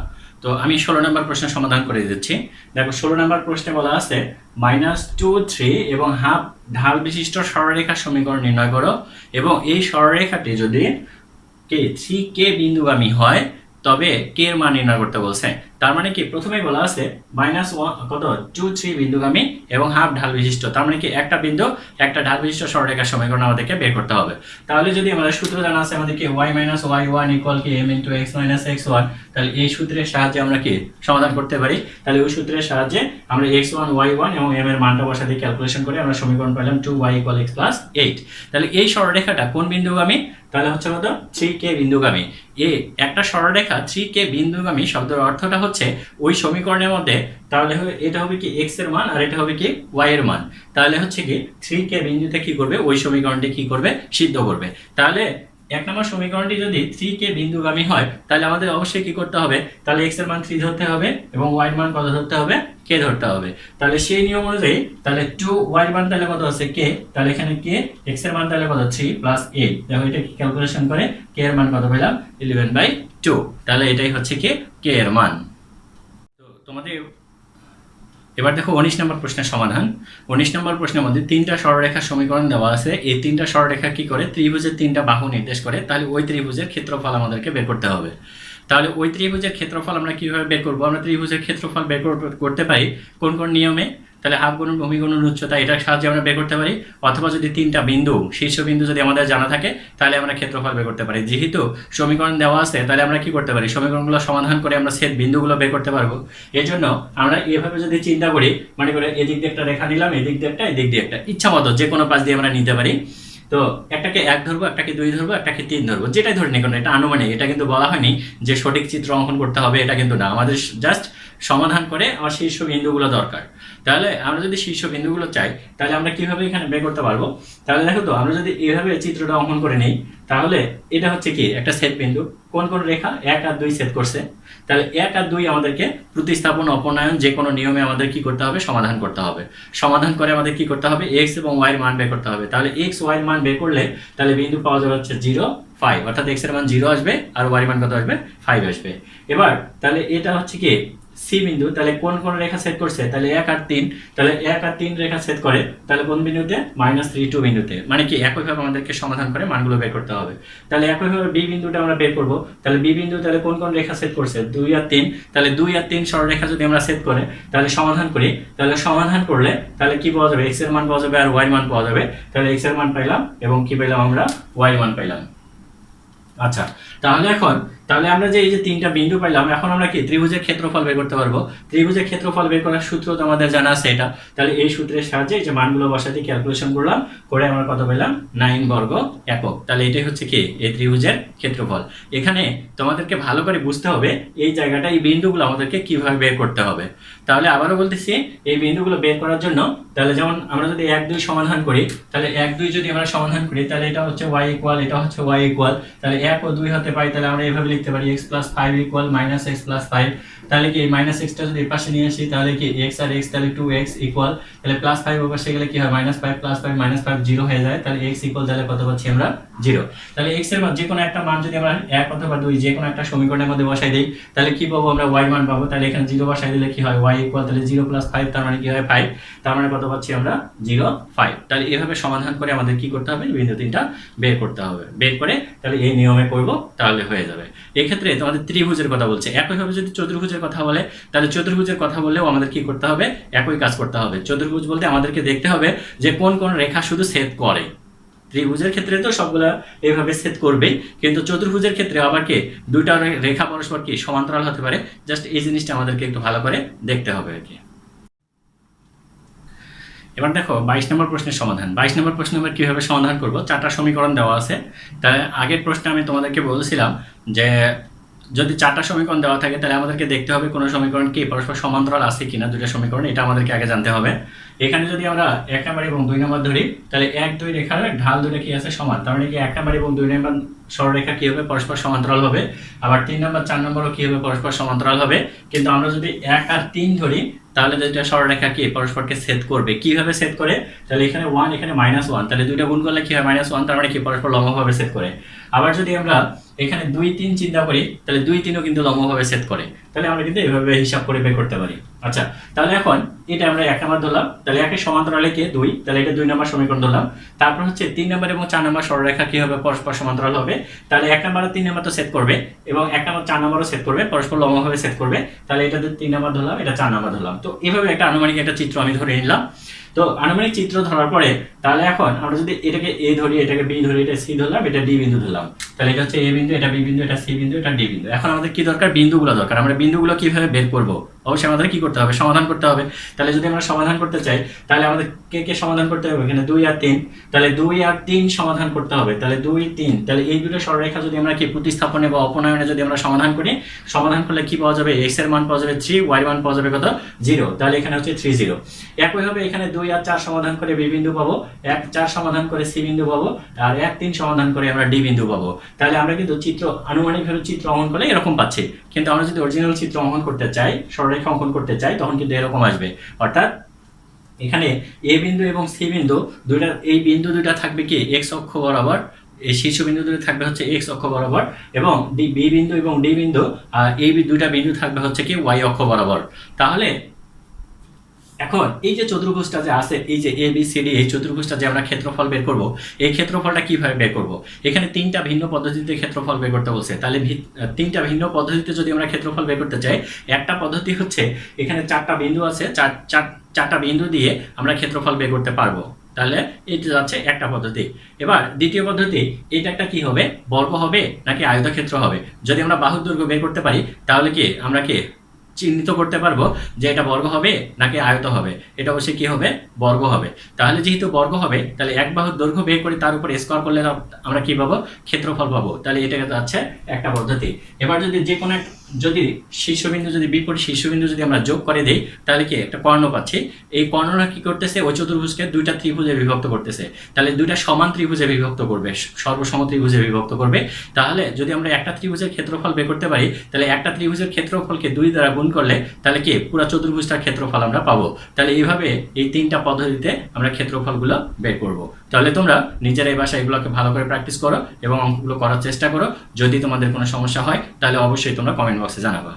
A: তো আমি 16 নম্বর প্রশ্নের সমাধান করে দিচ্ছি। দেখো 16 নম্বর প্রশ্নে বলা আছে -2 3 এবং হাফ ঢাল বিশিষ্ট সরলরেখার সমীকরণ নির্ণয় করো এবং এই সরলরেখাটি যদি কে 3k বিন্দুগামী হয় তবে কে এর মান নির্ণয় করতে বলছে। তার মানে কি প্রথমেই বলা আছে কত 2 3 বিন্দুগামী এবং হাফ ঢাল বিশিষ্ট, তার মানে কি একটা বিন্দু একটা ঢাল বিশিষ্ট সরলরেখার সমীকরণ আমাদেরকে বের করতে হবে। তাহলে যদি আমাদের সূত্র জানা আছে আমাদেরকে y - y1 = m * x - x1, তাহলে এই সূত্রের সাহায্যে আমরা কি সমাধান করতে পারি। তাহলে ওই সূত্রের সাহায্যে আমরা x1 y1 এবং m এর মানটা বসাতে ক্যালকুলেশন করে আমরা সমীকরণ পেলাম 2y = x + 8। তাহলে এই সরলরেখাটা কোন বিন্দুগামী, তাহলে হচ্ছে কত 3k বিন্দুগামী। একটা সরলরেখা 3k বিন্দুগামী শব্দের অর্থটা হচ্ছে ওই সমীকরণের মধ্যে, তাহলে এটা হবে কি x এর মান আর এটা হবে কি y এর মান। তাহলে হচ্ছে কি 3k বিন্দুতে কি করবে, ওই সমীকরণটি কি করবে, সিদ্ধ করবে। তাহলে এক নম্বর সমীকরণটি যদি 3k বিন্দুগামী হয় তাহলে আমাদের অবশ্যই কি করতে হবে, তাহলে x এর মান 3 ধরতে হবে এবং y এর মান কত ধরতে হবে, k ধরতে হবে। তাহলে সেই নিয়ম অনুযায়ী তাহলে 2y এর মান তাহলে কত আছে k, তাহলে এখানে k x এর মান তাহলে কত 3 + 8, দেখো এটা কি ক্যালকুলেশন করে k এর মান কত পেলাম 11/2। তাহলে এটাই হচ্ছে কি k এর মান। তো তোমাদের এবার দেখো 19 নম্বর প্রশ্নের সমাধান। 19 নম্বর প্রশ্নের মধ্যে তিনটা সরলরেখার সমীকরণ দেওয়া আছে। এই তিনটা সরলরেখা কি করে, ত্রিভুজের তিনটা বাহু নির্দেশ করে। তাহলে ওই ত্রিভুজের ক্ষেত্রফল আমাদেরকে বের করতে হবে। তাহলে ওই ত্রিভুজের ক্ষেত্রফল আমরা কিভাবে বের করব, আমরা ত্রিভুজের ক্ষেত্রফল বের করতে পারি কোন কোন নিয়মে, তাহলে হাফ গুণন ভূমি গুণন উচ্চতা, এটার সাহায্যে আমরা বের করতে পারি। অথবা যদি তিনটা বিন্দু শীর্ষবিন্দু যদি আমাদের জানা থাকে তাহলে আমরা ক্ষেত্রফল বের করতে পারি। যেহেতু সমীকরণ দেওয়া আছে তাহলে আমরা কি করতে পারি, সমীকরণগুলো সমাধান করে আমরা সেট বিন্দুগুলো বের করতে পারবো। এর জন্য আমরা এভাবে যদি চিন্তা করি, মানে করে এদিক দিয়ে একটা রেখা নিলাম, এদিক দিয়ে একটা, এদিক দিয়ে একটা, ইচ্ছা মতো যে কোনো পাশ দিয়ে আমরা নিতে পারি। তো একটাকে 1 ধরবো, একটাকে 2 ধরবো, একটাকে 3 ধরবো, যেটাই ধরে নি কারণ এটা আনুমানিক, এটা কিন্তু বলা হয়নি যে সঠিক চিত্র অঙ্কন করতে হবে, এটা কিন্তু না, আমাদের জাস্ট সমাধান করে আমার শীর্ষ বিন্দুগুলো দরকার। তাহলে আমরা যদি শীর্ষ বিন্দুগুলো চাই তাহলে আমরা কিভাবে এখানে বের করতে পারবো, তাহলে দেখো তো আমরা যদি এইভাবে চিত্রটা অঙ্কন করে নিই তাহলে এটা হচ্ছে কি একটা সেট বিন্দু, কোন কোন রেখা 1 আর 2 সেট করছে। তাহলে 1 আর 2 আমাদেরকে প্রতিস্থাপন অপনয়ন যে কোনো নিয়মে আমাদের কি করতে হবে, সমাধান করতে হবে। সমাধান করে আমাদের কি করতে হবে, x এবং y এর মান বের করতে হবে। তাহলে x y এর মান বের করলে তাহলে বিন্দু পাওয়া যাবে হচ্ছে 0 5, অর্থাৎ x এর মান 0 আসবে আর y এর মান কত আসবে 5 আসবে। এবার তাহলে এটা হচ্ছে কি সি বিন্দু, তাহলে কোন কোন রেখা সেট করছে, তাহলে 1 আর 3, তাহলে 1 আর 3 রেখা সেট করে, তাহলে কোন বিন্দুতে -3 2 বিন্দুতে, মানে কি একইভাবে আমাদেরকে সমাধান করে মানগুলো বের করতে হবে। তাহলে একইভাবে বি বিন্দুটা আমরা বের করব। তাহলে বি বিন্দু তাহলে কোন কোন রেখা সেট করছে, 2 আর 3, তাহলে 2 আর 3 সরলরেখা যদি আমরা সেট করে তাহলে সমাধান করি, তাহলে সমাধান করলে তাহলে কি পাওয়া যাবে, x এর মান পাওয়া যাবে আর y এর মান পাওয়া যাবে। তাহলে x এর মান পাইলাম এবং কি পেলাম আমরা, y এর মান পাইলাম। আচ্ছা, তাহলে আমরা যে এই যে তিনটা বিন্দু পাইলাম, এখন আমরা কি ত্রিভুজের ক্ষেত্রফল বের করতে পারবো। ত্রিভুজের ক্ষেত্রফল বের করার সূত্র তো আমাদের জানা আছে এটা। তাহলে এই সূত্রের সাহায্যে এই যে মানগুলো বসাতে ক্যালকুলেশন করলাম, করে আমরা কত পেলাম 9 বর্গ একক। তাহলে এটাই হচ্ছে কি এই ত্রিভুজের ক্ষেত্রফল। এখানে তোমাদেরকে ভালো করে বুঝতে হবে এই জায়গাটা, এই বিন্দুগুলো আমাদেরকে কিভাবে বের করতে হবে। তাহলে আবারও বলতেছি, এই বিন্দুগুলো বের করার জন্য তাহলে যেমন আমরা যদি 1 2 সমাধান করি, তাহলে 1 2 যদি আমরা সমাধান করি তাহলে এটা হচ্ছে y ইকুয়াল, এটা হচ্ছে y ইকুয়াল, তাহলে 1 ও 2 হতে পারি, তাহলে আমরা এইভাবে লিখতে পারি x + 5 = -x + 5। তাহলে কি -x টা যদি পাশে নিয়ে আসি তাহলে কি x আর x তাহলে 2x ইকুয়াল, তাহলে +5 ওর পাশে গেলে কি হয় -5 + 5 -5 0 হয়ে যায়, তাহলে x ইকুয়াল তাহলে কত পাচ্ছি আমরা 0। তাহলে x এর মান যে কোনো একটা মান যদি আমরা 1 অথবা 2 যে কোনো একটা সমীকরণের মধ্যে বসাই দেই তাহলে কি পাবো আমরা y মান পাবো। তাহলে এখানে 0 বসাই দিলে কি হয়, y ইকুয়াল তাহলে 0 + 5 তার মানে কি হয় 5, তার মানে কত পাচ্ছি আমরা 0 5। তাহলে এভাবে সমাধান করে আমাদের কি করতে হবে, বিন্দু তিনটা বের করতে হবে। বের করে তাহলে এই নিয়মে করব, তাহলে হয়ে যাবে। এই ক্ষেত্রে তোমাদের ত্রিভুজের কথা বলছে, একইভাবে যদি চতুর্ভুজের কথা বলে তাহলে চতুর্ভুজের কথা বললেও আমাদের কি করতে হবে, একই কাজ করতে হবে। চতুর্ভুজ বলতে আমাদেরকে দেখতে হবে যে কোন কোন রেখা শুধু ছেদ করে। ত্রিভুজের ক্ষেত্রে তো সবগুলা এইভাবে ছেদ করবে, কিন্তু চতুর্ভুজের ক্ষেত্রে আবার কি দুইটা রেখা পরস্পর কি সমান্তরাল হতে পারে। জাস্ট এই জিনিসটা আমাদেরকে একটু ভালো করে দেখতে হবে আর কি। এবার দেখো 22 নম্বর প্রশ্নের সমাধান। 22 নম্বর প্রশ্ন আমরা কিভাবে সমাধান করব, চারটা সমীকরণ দেওয়া আছে। তাই আগের প্রশ্নে আমি তোমাদেরকে বলেছিলাম যে যদি চারটা সমীকরণ দেওয়া থাকে তাহলে আমাদেরকে দেখতে হবে কোনো সমীকরণ কি পরস্পর সমান্তরাল আছে কিনা, দুটো সমীকরণ, এটা আমাদেরকে আগে জানতে হবে। এখানে যদি আমরা 1 নম্বর এবং 2 নম্বর ধরি তাহলে 1 2 রেখার ঢাল দুটো কি আছে সমান, তার মানে কি 1 নম্বর এবং 2 নম্বর সরলরেখা কি হবে পরস্পর সমান্তরাল হবে। আবার 3 নম্বর 4 নম্বরও কি হবে পরস্পর সমান্তরাল হবে। কিন্তু আমরা যদি 1 আর 3 ধরি তাহলে যেটা সরলরেখা কি পরস্পরকে ছেদ করবে। কিভাবে ছেদ করে, তাহলে এখানে 1 এখানে -1, তাহলে দুইটা গুণ করলে কি হয় -1, তার মানে কি পরস্পর লম্বভাবে ছেদ করে। আবার যদি আমরা এখানে 2 3 চিন্তা করি তাহলে 2 3ও কিন্তু লম্বভাবে ছেদ করে। তাহলে আমরা কিন্তু এইভাবে হিসাব করে বের করতে পারি। আচ্ছা, তাহলে এখন এটা আমরা 1 নাম্বার ধরলাম, তাহলে একের সমান্তরালে কে 2, তাহলে এটা 2 নাম্বার সমীকরণ ধরলাম। তারপর হচ্ছে 3 নাম্বার এবং 4 নাম্বার সরলরেখা কি হবে, পরস্পর সমান্তরাল হবে। তাহলে 1 নাম্বার আর 3 নাম্বার তো সেট করবে এবং 1 নাম্বার 4 নাম্বারও সেট করবে, পরস্পর লম্বভাবে সেট করবে। তাহলে এটা 3 নাম্বার ধরলাম, এটা 4 নাম্বার ধরলাম। তো এইভাবে একটা আনুমানিক একটা চিত্র আমি ধরে নিলাম। তো আনুমানিক চিত্র ধরার পরে তাহলে এখন আমরা যদি এটাকে এ ধরি, এটাকে বি ধরি, এটা সি ধরলাম, এটা ডি বিন্দু ধরলাম, তাহলে এটা হচ্ছে এ বিন্দু, এটা বি বিন্দু, এটা সি বিন্দু, এটা ডি বিন্দু। এখন আমাদের কি দরকার, বিন্দুগুলো দরকার। আমরা বিন্দুগুলো কিভাবে বের করব, অবশ্যই আমাদের কি করতে হবে, সমাধান করতে হবে। তাহলে যদি আমরা সমাধান করতে চাই তাহলে আমাদের কে কে সমাধান করতে হবে, এখানে 2 আর 3, তাহলে 2 আর 3 সমাধান করতে হবে। তাহলে 2 3, তাহলে এই দুটো সরলরেখা যদি আমরা কি প্রতিস্থাপনে বা অপনয়নে যদি আমরা সমাধান করি, সমাধান করলে কি পাওয়া যাবে, x এর মান পাওয়া যাবে 3, y এর মান পাওয়া যাবে কত 0, তাহলে এখানে হচ্ছে 3 0। একইভাবে এখানে 2 আর 4 সমাধান করে বি বিন্দু পাবো, 1 4 সমাধান করে সি বিন্দু পাবো, আর 1 3 সমাধান করে আমরা ডি বিন্দু পাবো। তাহলে আমরা কিন্তু চিত্র আনুমানিকভাবে চিত্র অঙ্কন করলে এরকম পাচ্ছি, কিন্তু আমরা যদি অরিজিনাল চিত্র অঙ্কন করতে চাই, সরলরেখা অঙ্কন করতে চাই, তখন কিন্তু এরকম আসবে। অর্থাৎ এখানে এ বিন্দু এবং সি বিন্দু দুইটা, এই বিন্দু দুইটা থাকবে কি এক্স অক্ষ বরাবর, এই শীর্ষবিন্দু দুটো থাকবে হচ্ছে এক্স অক্ষ বরাবর, এবং বি বিন্দু এবং ডি বিন্দু এই দুইটা বিন্দু থাকবে হচ্ছে কি ওয়াই অক্ষ বরাবর। তাহলে এখন এই যে চতুর্ভুজটা যে আছে, এই যে এ বি সি ডি, এই চতুর্ভুজটা যে আমরা ক্ষেত্রফল বের করব, এই ক্ষেত্রফলটা কিভাবে বের করব, এখানে 3টা ভিন্ন পদ্ধতিতে ক্ষেত্রফল বের করতে বলছে। তাহলে 3টা ভিন্ন পদ্ধতিতে যদি আমরা ক্ষেত্রফল বের করতে চাই, একটা পদ্ধতি হচ্ছে এখানে 4টা বিন্দু আছে, 4টা বিন্দু দিয়ে আমরা ক্ষেত্রফল বের করতে পারবো। তাহলে এটা যাচ্ছে একটা পদ্ধতি। এবার দ্বিতীয় পদ্ধতি, এটা একটা কি হবে, বর্গ হবে নাকি আয়তক্ষেত্র হবে। যদি আমরা বাহুর দৈর্ঘ্য বের করতে পারি তাহলে কি আমরা কি চিহ্নিত করতে পারবো যে এটা বর্গ হবে নাকি আয়ত হবে। এটা অবশ্যই কি হবে, বর্গ হবে। তাহলে যেহেতু বর্গ হবে, তাহলে এক বাহুর দৈর্ঘ্য বের করে তার উপর স্কয়ার করলে আমরা কি পাবো, ক্ষেত্রফল পাবো। তাহলে এটা যাচ্ছে একটা পদ্ধতি। এবার যদি যে কোনো যদি শীর্ষবিন্দু যদি বিপরীত শীর্ষবিন্দু যদি আমরা যোগ করে দেই, তাহলে কি একটা কর্ণ পাচ্ছি। এই কর্ণটা কি করতেছে, ওই চতুর্ভুজকে 2টা ত্রিভুজে বিভক্ত করতেছে। তাহলে 2টা সমান ত্রিভুজে বিভক্ত করবে, সর্বসম ত্রিভুজে বিভক্ত করবে। তাহলে যদি আমরা একটা ত্রিভুজের ক্ষেত্রফল বের করতে পারি, তাহলে একটা ত্রিভুজের ক্ষেত্রফলকে 2 দ্বারা গুণ করলে তাহলে কি পুরো চতুর্ভুজটার ক্ষেত্রফল আমরা পাবো। তাহলে এইভাবে এই 3টা পদ্ধতিতে আমরা ক্ষেত্রফলগুলো বের করব। তাহলে তোমরা নিজেরা এই বাসায় এগুলোকে ভালো করে প্র্যাকটিস করো এবং অঙ্কগুলো করার চেষ্টা করো। যদি তোমাদের কোনো সমস্যা হয় তাহলে অবশ্যই তোমরা কমেন্ট বক্সে জানাবা।